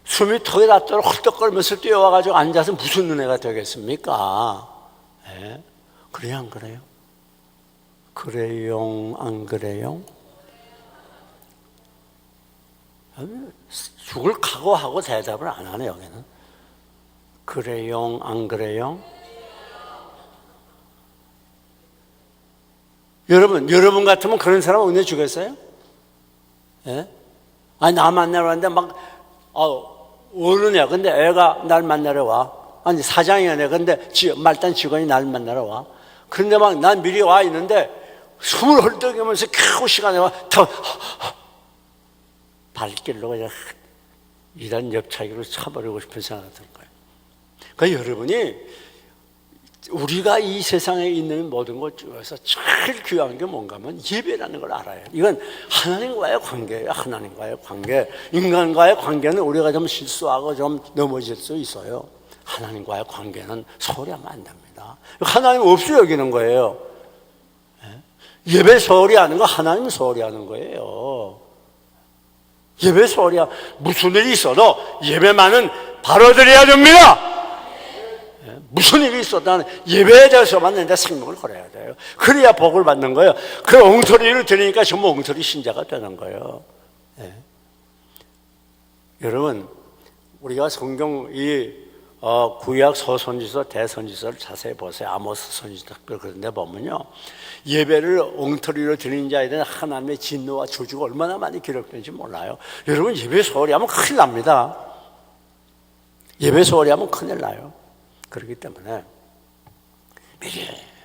숨이 턱에 닿도록 헐떡거리면서 뛰어와가지고 앉아서 무슨 은혜가 되겠습니까? 네? 그래요 안 그래요? 그래요 안 그래요? 죽을 각오하고 대답을 안 하네 여기는. 그래요 안 그래요? 여러분 같으면 그런 사람 은혜 주겠어요? 예? 아니 나 만나러 왔는데 막 어른이야. 근데 애가 날 만나러 와. 아니 사장이야. 근데 말단 직원이 날 만나러 와. 그런데 막 난 미리 와 있는데 숨을 헐떡이면서 겨우 시간에 와. 더 발길로 그냥 이런 옆차기로 차버리고 싶은 생각이 들 거예요. 그러니까 여러분이 우리가 이 세상에 있는 모든 것 중에서 제일 귀한 게 뭔가 하면 예배라는 걸 알아요. 이건 하나님과의 관계예요. 하나님과의 관계. 인간과의 관계는 우리가 좀 실수하고 좀 넘어질 수 있어요. 하나님과의 관계는 소홀히 하면 안 됩니다. 하나님 없이 여기는 거예요. 예배 소홀히 하는 거 하나님 소홀히 하는 거예요. 예배 소홀히 하면 무슨 일이 있어도 예배만은 바로 드려야 됩니다. 무슨 일이 있어도 나는 예배에 대해서만 내 생명을 걸어야 돼요. 그래야 복을 받는 거예요. 그 엉터리를 들으니까 전부 엉터리 신자가 되는 거예요. 네. 여러분 우리가 성경 구약 서선지서 대선지서를 자세히 보세요. 아모스 선지서 특별히 그런 데 보면요, 예배를 엉터리로 드리는 자에 대한 하나님의 진노와 저주가 얼마나 많이 기록되는지 몰라요. 여러분, 예배 소홀히 하면 큰일 납니다. 예배 소홀히 하면 큰일 나요. 그렇기 때문에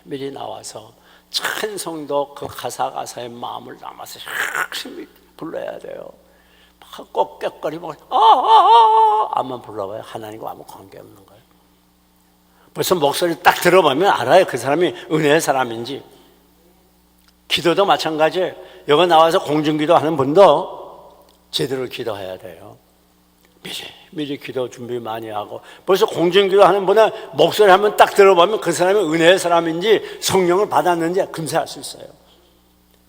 미리 나와서 찬송도 그 가사의 마음을 담아서 열심히 불러야 돼요. 막 꺽꺽거리고 안만 불러봐요. 하나님과 아무 관계없는 거예요. 벌써 목소리 딱 들어보면 알아요, 그 사람이 은혜의 사람인지. 기도도 마찬가지예요. 여기 나와서 공중기도 하는 분도 제대로 기도해야 돼요. 미리 기도 준비 많이 하고. 벌써 공중기도 하는 분은 목소리 한번 딱 들어보면 그 사람이 은혜의 사람인지 성령을 받았는지 금세 알 수 있어요.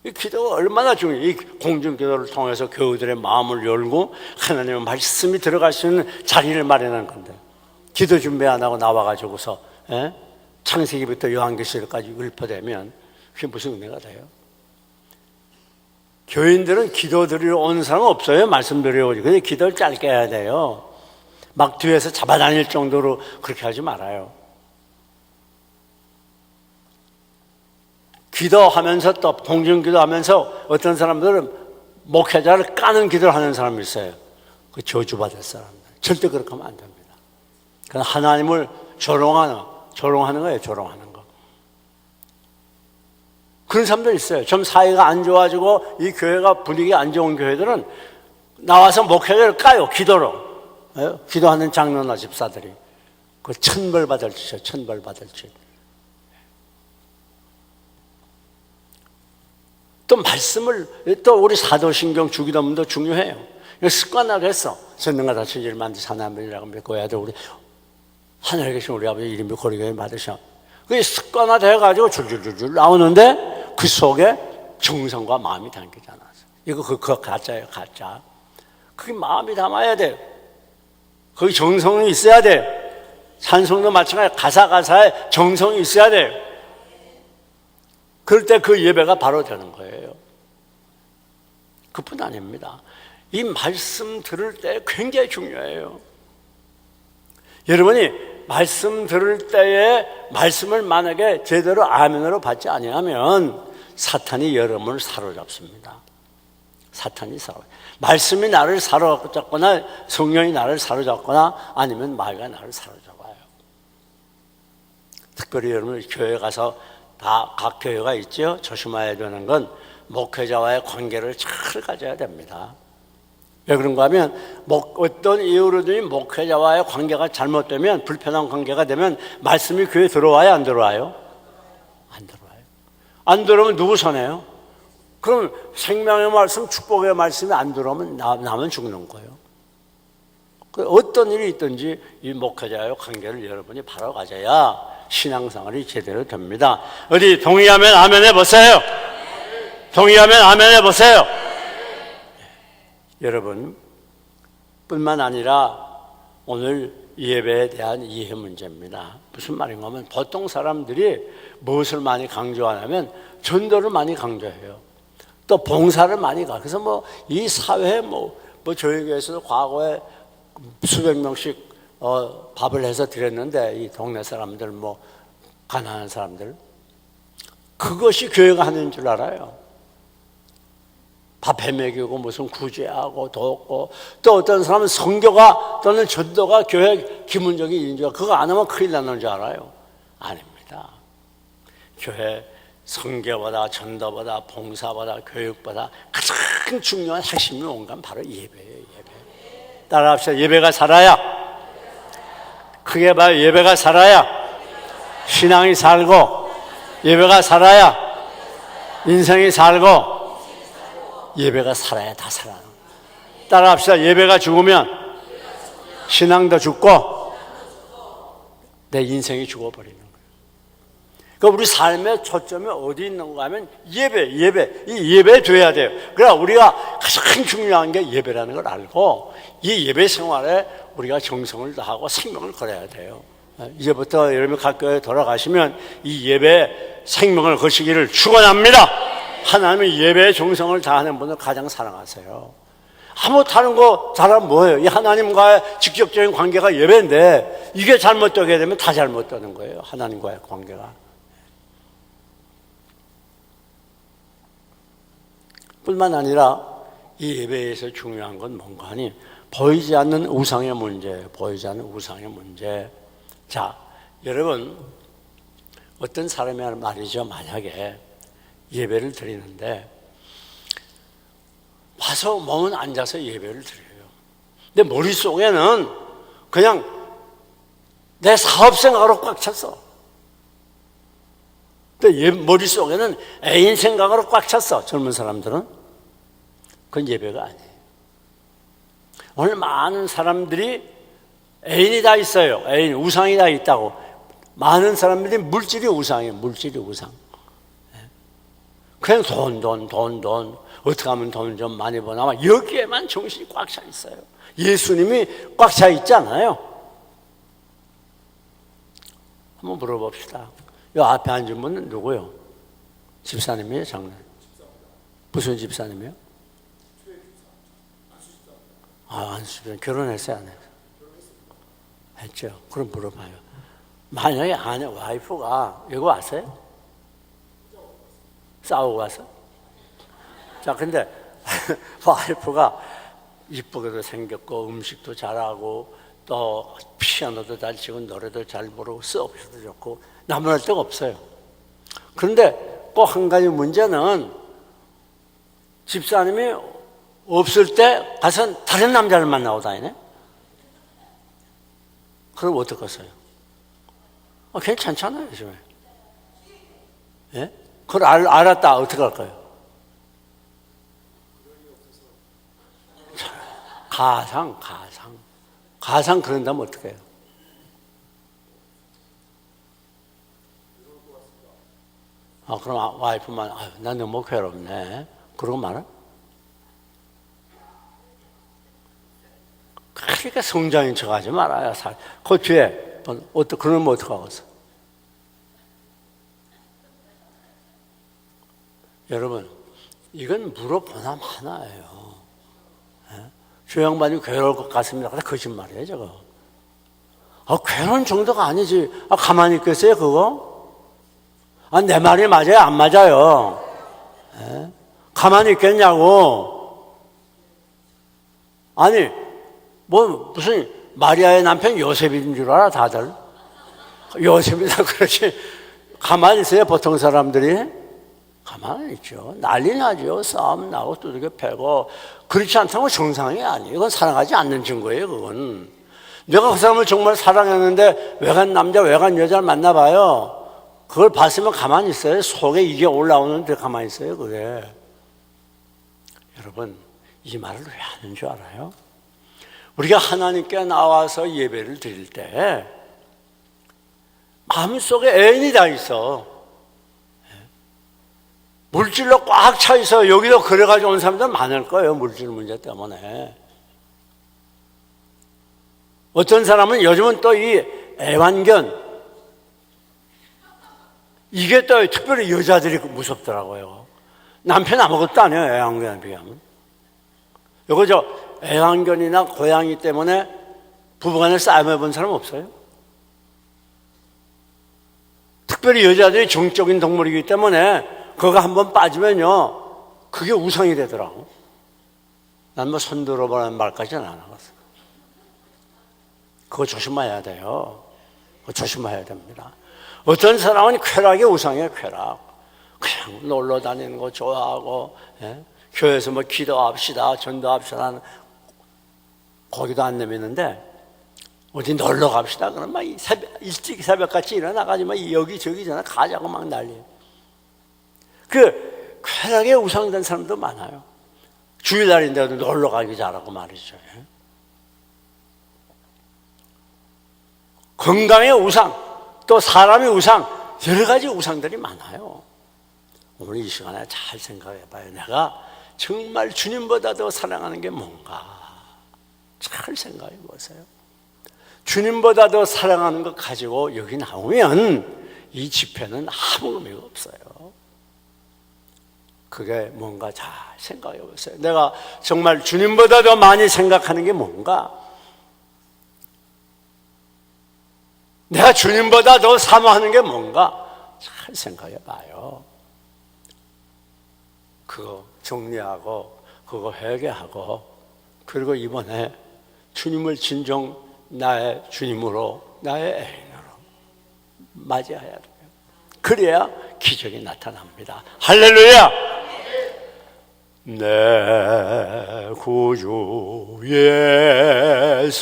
이 기도가 얼마나 중요해요. 이 공중기도를 통해서 교우들의 마음을 열고 하나님의 말씀이 들어갈 수 있는 자리를 마련하는 건데, 기도 준비 안 하고 나와가지고서 창세기부터 요한계시록까지 읊어대면 그게 무슨 은혜가 돼요? 교인들은 기도 드리러 오는 사람은 없어요. 말씀 드리러 오지. 근데 기도를 짧게 해야 돼요. 막 뒤에서 잡아다닐 정도로 그렇게 하지 말아요. 기도하면서 또 공중기도하면서 어떤 사람들은 목회자를 까는 기도를 하는 사람이 있어요. 그 저주받을 사람들. 절대 그렇게 하면 안 됩니다. 그건 하나님을 조롱하는 거예요. 조롱하는 거. 그런 사람들 있어요. 좀 사이가 안 좋아지고 이 교회가 분위기 안 좋은 교회들은 나와서 목회자를 까요. 기도로. 기도하는 장로나 집사들이. 그 천벌 받을 짓이에요. 천벌 받을 짓. 또 말씀을, 또 우리 사도신경 주기도문도 중요해요. 습관화를 했어. 전능과 다친 일을 만드신 하나님이라고 믿고야 돼. 우리 하늘에 계신 우리 아버지 이름이 거룩하게 받으셔. 그게 습관화돼가지고 줄줄줄줄 나오는데 그 속에 정성과 마음이 담기지 않았어. 이거 그거 가짜예요, 가짜. 그게 마음이 담아야 돼. 거기 정성이 있어야 돼. 찬송도 마찬가지, 가사에 정성이 있어야 돼. 그럴 때 그 예배가 바로 되는 거예요. 그뿐 아닙니다. 이 말씀 들을 때 굉장히 중요해요. 여러분이 말씀 들을 때에 말씀을 만약에 제대로 아멘으로 받지 아니하면 사탄이 여러분을 사로잡습니다. 사탄이 말씀이 나를 사로잡거나 성령이 나를 사로잡거나 아니면 마귀가 나를 사로잡아요. 특별히 여러분 교회 가서 다 각 교회가 있죠. 조심해야 되는 건 목회자와의 관계를 잘 가져야 됩니다. 왜 그런가 하면 어떤 이유로든 목회자와의 관계가 잘못되면, 불편한 관계가 되면 말씀이 교회에 들어와요, 안 들어와요? 안 들어와요. 안 들어오면 누구 손해요? 그럼 생명의 말씀, 축복의 말씀이 안 들어오면 남은 죽는 거예요. 어떤 일이 있든지 이 목회자와의 관계를 여러분이 바로 가져야 신앙생활이 제대로 됩니다. 어디 동의하면 아멘 해보세요. 동의하면 아멘 해보세요. 여러분 뿐만 아니라 오늘 예배에 대한 이해 문제입니다. 무슨 말인가 하면 보통 사람들이 무엇을 많이 강조하냐면 전도를 많이 강조해요. 또 봉사를 많이 가. 그래서 이 사회에 저희 교회에서도 과거에 수백 명씩 밥을 해서 드렸는데, 이 동네 사람들, 가난한 사람들, 그것이 교회가 하는 줄 알아요. 밥 해먹이고 무슨 구제하고 돕고, 또 어떤 사람은 선교가 또는 전도가 교회 기본적인 일인지, 그거 안 하면 큰일 나는 줄 알아요. 아닙니다. 교회 선교보다 전도보다 봉사보다 교육보다 가장 중요한 핵심이 뭔가 바로 예배예요. 예배. 따라합시다. 예배가 살아야, 크게 봐요. 예배가 살아야 신앙이 살고, 예배가 살아야 인생이 살고, 예배가 살아야 다 살아요. 따라합시다. 예배가 죽으면 신앙도 죽고 내 인생이 죽어버리는 거예요. 그러니까 우리 삶의 초점이 어디 있는가 하면 예배. 이 예배 돼야 돼요. 그러나 우리가 가장 중요한 게 예배라는 걸 알고 이 예배 생활에 우리가 정성을 다하고 생명을 걸어야 돼요. 이제부터 여러분 각 교회에 돌아가시면 이 예배에 생명을 거시기를 축원합니다. 하나님의 예배에 정성을 다하는 분을 가장 사랑하세요. 못하는 거 잘하면 뭐예요? 이 하나님과의 직접적인 관계가 예배인데 이게 잘못되게 되면 다 잘못되는 거예요. 하나님과의 관계가. 뿐만 아니라 이 예배에서 중요한 건 뭔가 하니 보이지 않는 우상의 문제, 보이지 않는 우상의 문제. 자, 여러분 어떤 사람이 말이죠. 만약에 예배를 드리는데 와서 몸은 앉아서 예배를 드려요. 근데 머릿속에는 그냥 내 사업 생각으로 꽉 찼어. 근데 머릿속에는 애인 생각으로 꽉 찼어. 젊은 사람들은. 그건 예배가 아니에요. 오늘 많은 사람들이 애인이 다 있어요. 애인, 우상이 다 있다고. 많은 사람들이 물질이 우상이에요. 물질이 우상. 그냥 돈. 어떻게 하면 돈 좀 많이 버나. 여기에만 정신이 꽉 차 있어요. 예수님이 꽉 차 있잖아요. 한번 물어봅시다. 이 앞에 앉은 분은 누구요? 집사님이에요? 장로님? 무슨 집사님이에요? 안수 집사. 결혼했어요? 안 했어요? 했죠. 그럼 물어봐요. 만약에 아내, 와이프가 여기 왔어요? 싸우고 왔어? 자, 근데 와이프가 이쁘게도 생겼고 음식도 잘하고 또 피아노도 잘 치고 노래도 잘 부르고 수업도 좋고 나무랄 데가 없어요. 그런데 꼭 한 가지 문제는 집사님이 없을 때 가서 다른 남자를 만나고 다니네? 그럼 어떡하세요? 괜찮잖아요, 요즘에. 예? 그걸 알았다. 어떻게 할까요? 가상 그런다면 어떻게 해요? 그럼 와이프만, 난 너무 괴롭네. 그러고 말아? 그러니까 성장인 척 하지 말아요. 그 뒤에, 그러면 어떡하겠어? 여러분, 이건 물어보나 마나예요. 저 양반이 괴로울 것 같습니다. 근데 거짓말이에요, 저거. 괴로운 정도가 아니지. 가만히 있겠어요, 그거? 내 말이 맞아요? 안 맞아요? 가만히 있겠냐고. 아니, 무슨 마리아의 남편 요셉인 줄 알아, 다들? 요셉이다, 그렇지. 가만히 있어요, 보통 사람들이? 가만히 있죠. 난리 나죠. 싸움 나고 두들겨 패고. 그렇지 않다면 정상이 아니에요. 이건 사랑하지 않는 증거예요, 그건. 내가 그 사람을 정말 사랑했는데 외간 남자, 외간 여자를 만나봐요. 그걸 봤으면 가만히 있어요. 속에 이게 올라오는데 가만히 있어요, 그게. 여러분, 이 말을 왜 하는 줄 알아요? 우리가 하나님께 나와서 예배를 드릴 때 마음속에 애인이 다 있어. 물질로 꽉 차 있어. 여기도 그래가지고 온 사람들 많을 거예요. 물질 문제 때문에. 어떤 사람은 요즘은 또 이 애완견, 이게 또 특별히 여자들이 무섭더라고요. 남편 아무것도 안 해요. 애완견에 비하면. 요거 애완견이나 고양이 때문에 부부간에 싸움해 본 사람 없어요? 특별히 여자들이 정적인 동물이기 때문에 그거 한번 빠지면요, 그게 우상이 되더라고. 난 손 들어보라는 말까지는 안 하겠어. 그거 조심해야 돼요. 그거 조심해야 됩니다. 어떤 사람은 쾌락이 우상이에요, 쾌락. 그냥 놀러 다니는 거 좋아하고, 교회에서 기도합시다, 전도합시다, 거기도 안 내미는데, 어디 놀러 갑시다. 그러면 막 일찍 새벽같이 일어나가지고 여기저기 전에 가자고 막 난리예요. 쾌락에 우상된 사람도 많아요. 주일날인데도 놀러 가기 잘하고 말이죠. 건강의 우상, 또 사람의 우상, 여러 가지 우상들이 많아요. 오늘 이 시간에 잘 생각해 봐요. 내가 정말 주님보다 더 사랑하는 게 뭔가. 잘 생각해 보세요. 주님보다 더 사랑하는 것 가지고 여기 나오면 이 집회는 아무 의미가 없어요. 그게 뭔가 잘 생각해 보세요. 내가 정말 주님보다 더 많이 생각하는 게 뭔가? 내가 주님보다 더 사모하는 게 뭔가? 잘 생각해 봐요. 그거 정리하고 그거 회개하고, 그리고 이번에 주님을 진정 나의 주님으로, 나의 애인으로 맞이해야 돼요. 그래야 기적이 나타납니다. 할렐루야! 내 구주 예수를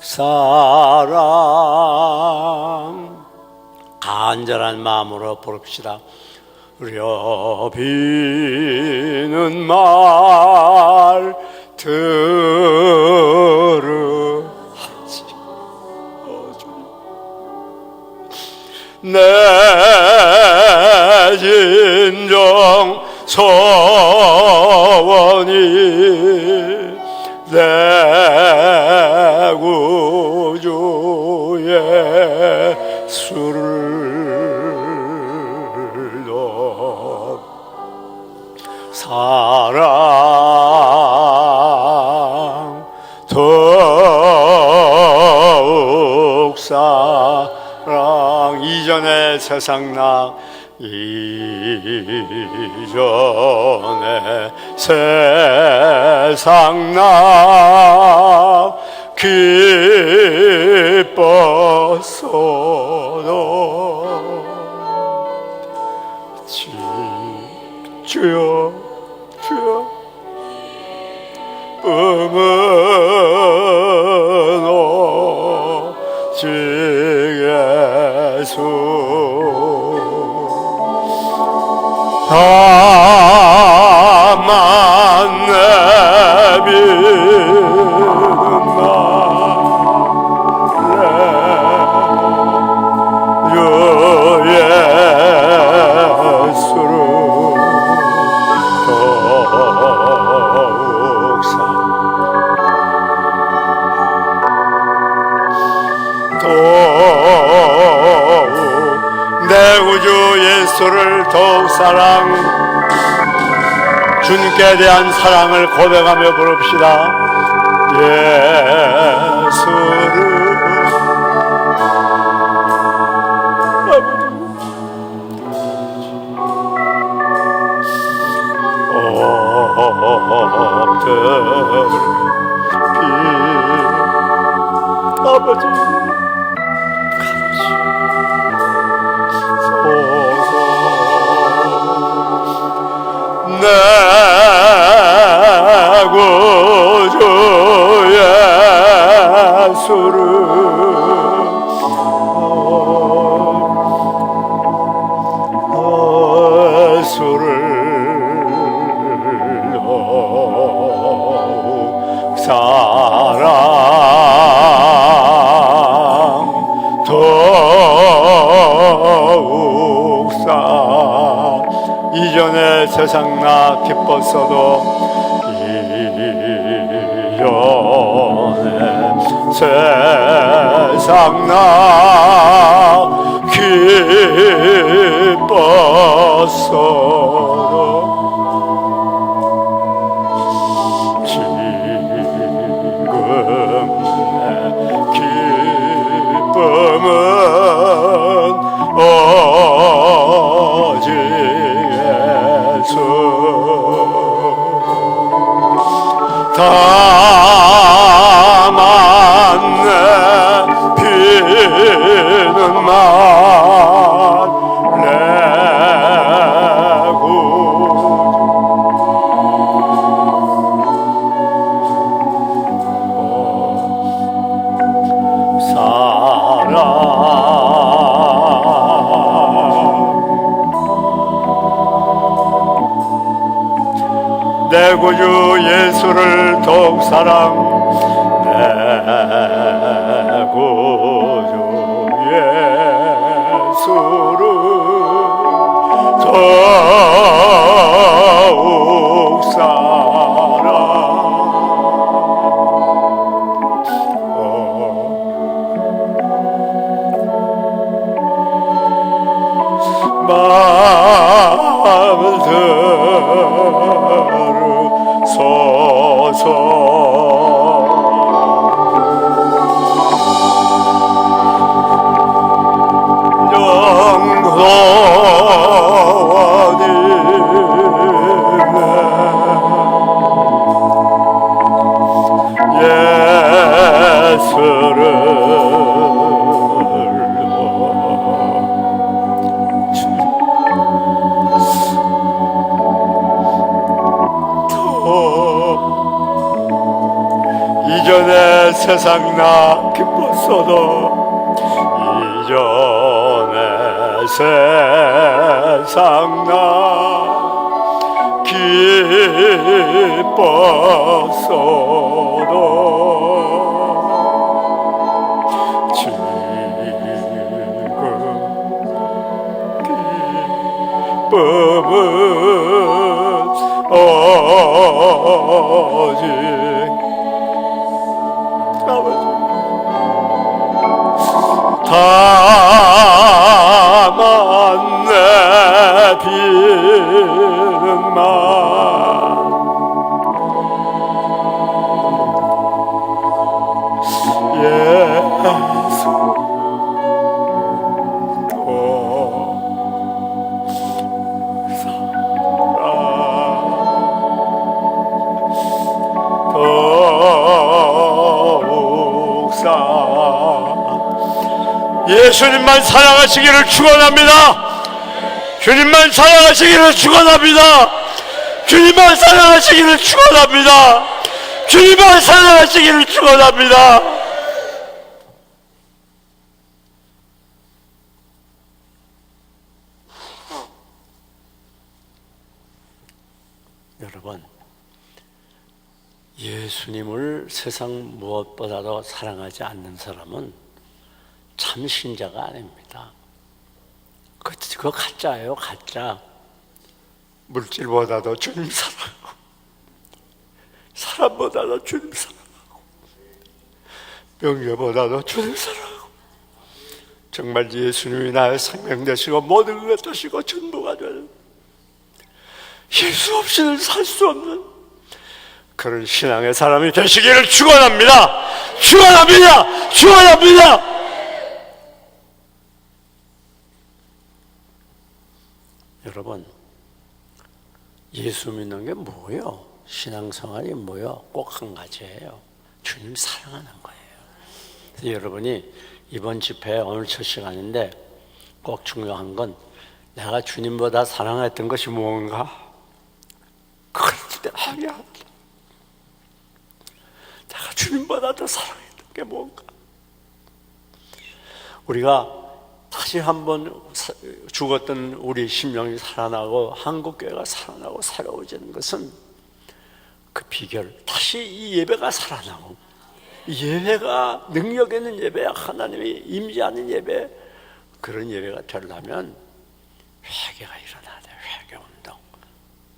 사랑, 간절한 마음으로 부릅시다. 으려 비는 말 들으하지 내 진정 소원이 내 구주 예수를 사랑 더욱 사랑 이전의 세상 나 이전의 세상 나 기뻤어도 주여 주여 꿈은 오직 예수 다만 내비는 주 예수를 내 구주 예수를 더욱 사랑, 주님께 대한 사랑을 고백하며 부릅시다. 예수를 아버지 내 구주 예수를 사랑 더욱 이전의 세상 나 기뻤어도 이전의 세상 나 기뻤어도 기쁨은 오직 예수 다만 내비는 말 내고 내 구주 예수를 더욱 사랑, 내 구주 예수를 더욱 사랑. 세상 나 기뻤어도 이전에 세상 나 기뻤어도 지금 기쁨은 오직 아버지 다만 내 비는만 예수 예수님만 사랑하시기를 축원합니다. 주님만 사랑하시기를 축원합니다. 주님만 사랑하시기를 축원합니다. 주님만 사랑하시기를 축원합니다. 여러분, 예수님을 세상 무엇보다도 사랑하지 않는 사람은 참 신자가 아닙니다. 그거 가짜예요, 가짜. 물질보다도 주님 사랑하고 사람보다도 주님 사랑하고 명예보다도 주님 사랑하고 정말 예수님이 나의 생명 되시고 모든 것 되시고 전부가 되는 예수 없이는 살 수 없는 그런 신앙의 사람이 되시기를 축원합니다. 축원합니다. 축원합니다. 여러분, 예수 믿는 게 뭐예요? 신앙생활이 뭐예요? 꼭 한 가지예요. 주님 사랑하는 거예요. 그래서 여러분이 이번 집회 오늘 첫 시간인데 꼭 중요한 건 내가 주님보다 사랑했던 것이 무언가? 그걸 확인합니다. 내가 주님보다 더 사랑했던 게 뭔가? 우리가 다시 한번 죽었던 우리 심령이 살아나고 한국교회가 살아나고 새로워지는 것은 그 비결, 다시 이 예배가 살아나고 이 예배가 능력 있는 예배, 하나님이 임재하는 예배, 그런 예배가 되려면 회개가 일어나야 돼요. 회개운동.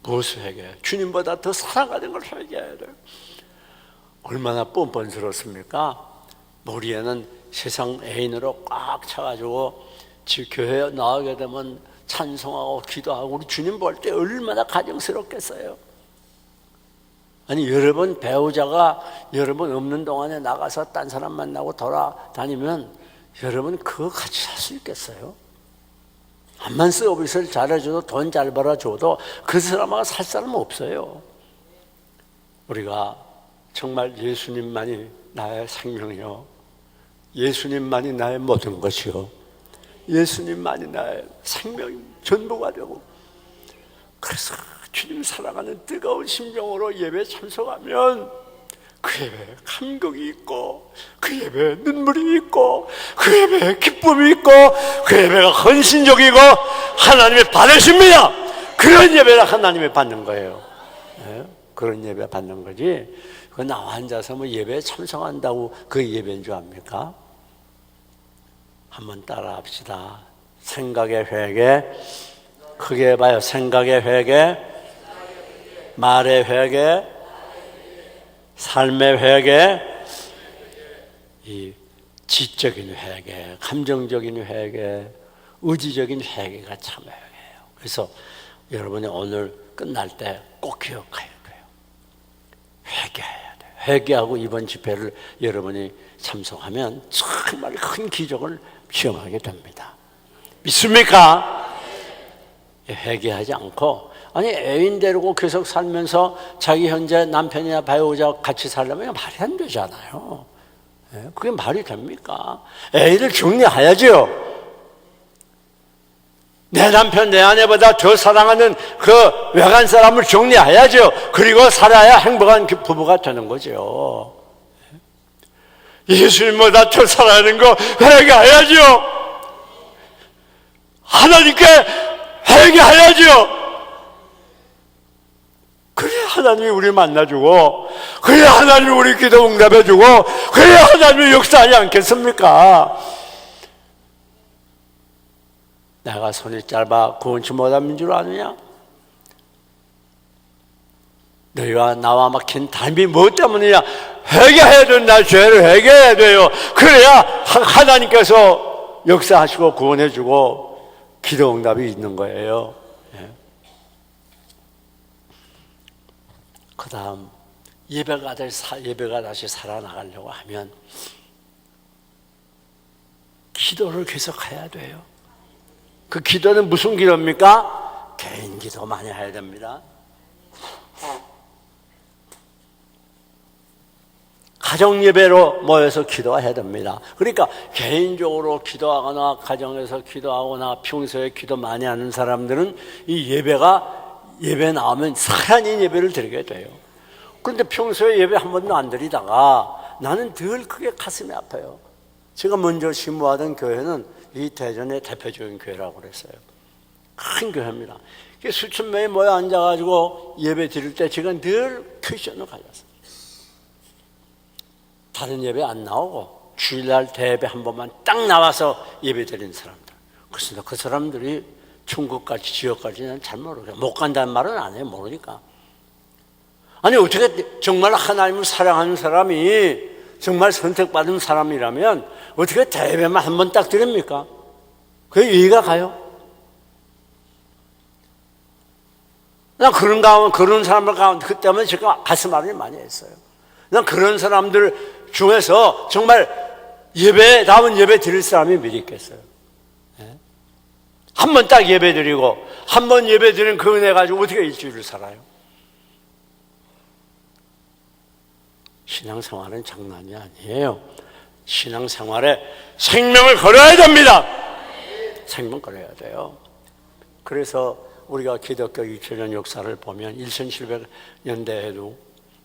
무엇을 회개해요? 주님보다 더 사랑하는 걸 회개해야 돼요. 얼마나 뻔뻔스럽습니까? 머리에는 세상 애인으로 꽉 차가지고 교회에 나오게 되면 찬송하고 기도하고 우리 주님 볼 때 얼마나 가정스럽겠어요. 아니 여러분 배우자가 여러분 없는 동안에 나가서 딴 사람 만나고 돌아다니면 여러분 그거 같이 살 수 있겠어요? 암만 서비스를 잘해줘도 돈 잘 벌어줘도 그 사람하고 살 사람은 없어요. 우리가 정말 예수님만이 나의 생명이요, 예수님만이 나의 모든 것이요, 예수님만이 나의 생명이 전부가 되고, 그래서 주님 사랑하는 뜨거운 심정으로 예배에 참석하면 그 예배에 감격이 있고 그 예배에 눈물이 있고 그 예배에 기쁨이 있고 그 예배가 헌신적이고 하나님이 받으십니다. 그런 예배를 하나님이 받는 거예요. 네? 그런 예배 받는 거지. 그 나와 앉아서 뭐 예배에 참석한다고 그 예배인 줄 압니까? 한번 따라 합시다. 생각의 회개, 크게 해봐요. 생각의 회개, 말의 회개, 삶의 회개, 이 지적인 회개, 감정적인 회개, 의지적인 회개가 참 회개예요. 그래서 여러분이 오늘 끝날 때 꼭 기억해야 돼요. 회개해야 돼요. 회개하고 이번 집회를 여러분이 참석하면 정말 큰 기적을 체험하게 됩니다. 믿습니까? 회개하지 않고, 아니 애인 데리고 계속 살면서 자기 현재 남편이나 배우자 같이 살려면 말이 안 되잖아요. 그게 말이 됩니까? 애인을 정리해야죠. 내 남편 내 아내보다 더 사랑하는 그 외간 사람을 정리해야죠. 그리고 살아야 행복한 부부가 되는 거죠. 예수님보다 더 살아가는 거 회개해야죠. 하나님께 회개해야죠. 그래야 하나님이 우리를 만나주고, 그래야 하나님이 우리 기도 응답해주고, 그래야 하나님이 역사하지 않겠습니까? 내가 손이 짧아 구원치 못하는 줄 아느냐? 너희와 나와 막힌 담이 무엇 때문이냐? 회개해야 된다. 죄를 회개해야 돼요. 그래야 하나님께서 역사하시고 구원해주고 기도 응답이 있는 거예요. 그 다음 예배가 다시 살아나가려고 하면 기도를 계속해야 돼요. 그 기도는 무슨 기도입니까? 개인 기도 많이 해야 됩니다. 가정 예배로 모여서 기도해야 됩니다. 그러니까 개인적으로 기도하거나 가정에서 기도하거나 평소에 기도 많이 하는 사람들은 이 예배 나오면 살아있는 예배를 드리게 돼요. 그런데 평소에 예배 한 번도 안 드리다가 나는 늘 그게 가슴이 아파요. 제가 먼저 신부하던 교회는 이 대전의 대표적인 교회라고 그랬어요. 큰 교회입니다. 수천 명이 모여 앉아가지고 예배 드릴 때 제가 늘 퀘션을 가졌어요. 다른 예배 안 나오고 주일날 대예배 한 번만 딱 나와서 예배 드리는 사람들. 그래서 그 사람들이 천국까지 지옥까지는 잘 모르겠어요. 못 간다는 말은 안 해요. 모르니까. 아니 어떻게 정말 하나님을 사랑하는 사람이 정말 선택받은 사람이라면 어떻게 대예배만 한 번 딱 드립니까? 그게 이해가 가요? 난 그런 사람들 가운데 그 때문에 제가 가슴 앓음이 많이 했어요. 난 그런 사람들 중에서 정말 남은 예배 드릴 사람이 몇 있겠어요? 한 번 딱 예배 드리고 한 번 예배 드린 그 은혜 가지고 어떻게 일주일을 살아요? 신앙생활은 장난이 아니에요. 신앙생활에 생명을 걸어야 됩니다. 생명 걸어야 돼요. 그래서 우리가 기독교 2000년 역사를 보면 1700년대에도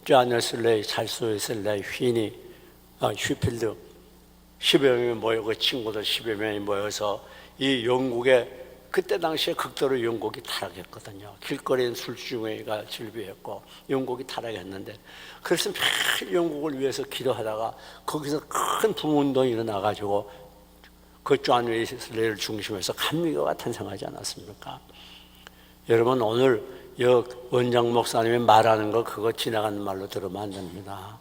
존 웨슬레이, 찰스 웨슬레이, 휘필드 10여 명이 모여 그 친구들 10여 명이 모여서 이 영국의 그때 당시에 극도로 영국이 타락했거든요. 길거리엔 술주정회가 즐비했고 영국이 타락했는데 그래서 매일 영국을 위해서 기도하다가 거기서 큰 부흥운동이 일어나가지고 그 존 웨슬레이를 중심해서 감리교가 탄생하지 않았습니까? 여러분 오늘 원장 목사님이 말하는 거 그거 지나가는 말로 들으면 안 됩니다.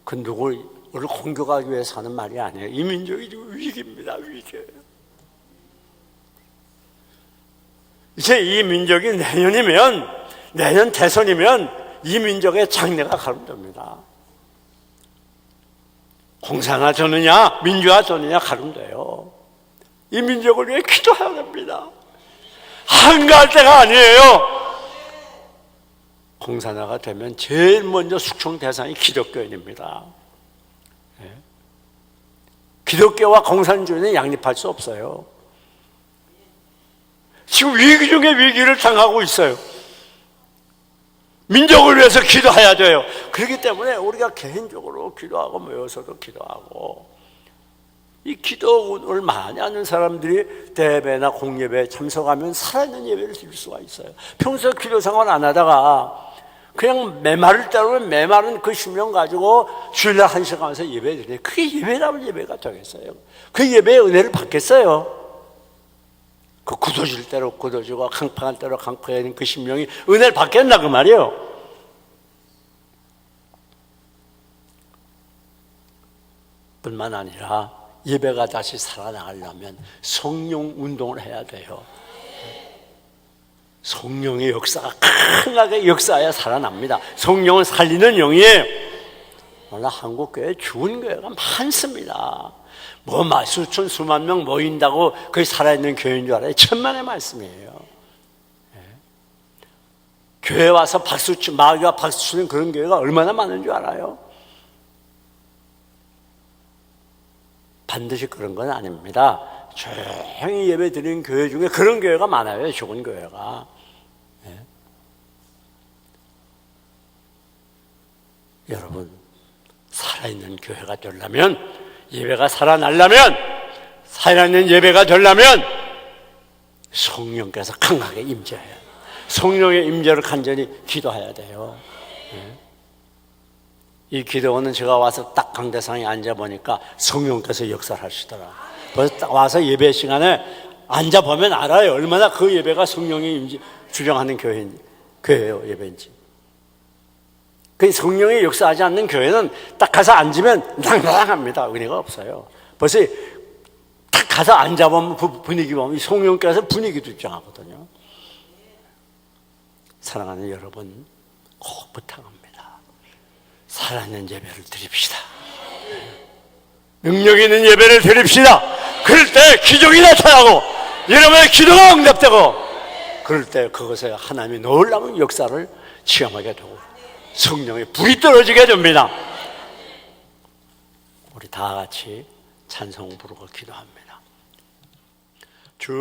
그 누구를 공격하기 위해서 하는 말이 아니에요. 이 민족이 지금 위기입니다. 위기. 이제 이 민족이 내년 대선이면 이 민족의 장래가 가름됩니다. 공산화 되느냐 민주화 되느냐 가름돼요. 이 민족을 위해 기도해야 됩니다. 한가할 때가 아니에요. 공산화가 되면 제일 먼저 숙청 대상이 기독교인입니다. 기독교와 공산주의는 양립할 수 없어요. 지금 위기 중에 위기를 당하고 있어요. 민족을 위해서 기도해야 돼요. 그렇기 때문에 우리가 개인적으로 기도하고 모여서도 기도하고 이 기도를 많이 하는 사람들이 대예배나 공예배에 참석하면 살아있는 예배를 드릴 수가 있어요. 평소에 기도 생활 안 하다가 그냥 메마를 때로는 메마른 그 심령 가지고 주일날 1시간 와서 예배 드려요. 그게 예배라면 예배가 되겠어요? 그 예배의 은혜를 받겠어요? 그 굳어질 대로 굳어지고 강팍할 대로 강팍해야 그 심령이 은혜를 받겠나 그 말이에요. 뿐만 아니라 예배가 다시 살아나가려면 성령 운동을 해야 돼요. 성령의 역사가 강하게 역사해야 살아납니다. 성령을 살리는 영이에요. 오늘 한국교회 죽은 교회가 많습니다. 수천 수만 명 모인다고 그게 살아있는 교회인 줄 알아요? 천만의 말씀이에요. 교회 와서 마귀가 박수 치는 그런 교회가 얼마나 많은 줄 알아요? 반드시 그런 건 아닙니다. 조용히 예배 드리는 교회 중에 그런 교회가 많아요. 죽은 교회가. 여러분 살아있는 교회가 되려면, 예배가 살아나려면, 살아있는 예배가 되려면 성령께서 강하게 임재해야 돼요. 성령의 임재를 간절히 기도해야 돼요. 이 기도는 제가 와서 딱 강대상에 앉아보니까 성령께서 역사하시더라. 그래서 딱 와서 예배 시간에 앉아보면 알아요. 얼마나 그 예배가 성령이 주장하는 교회예요, 예배인지. 그 성령이 역사하지 않는 교회는 딱 가서 앉으면 낭낭합니다. 은혜가 없어요. 벌써 딱 가서 앉아보면 분위기 보면 성령께서 분위기도 주장하거든요. 사랑하는 여러분, 꼭 부탁합니다. 살아있는 예배를 드립시다. 능력 있는 예배를 드립시다. 그럴 때 기적이 나타나고 여러분의 기도가 응답되고, 그럴 때 그것에 하나님이 놀라운 역사를 체험하게 되고 성령의 불이 떨어지게 됩니다. 우리 다 같이 찬송 부르고 기도합니다. 주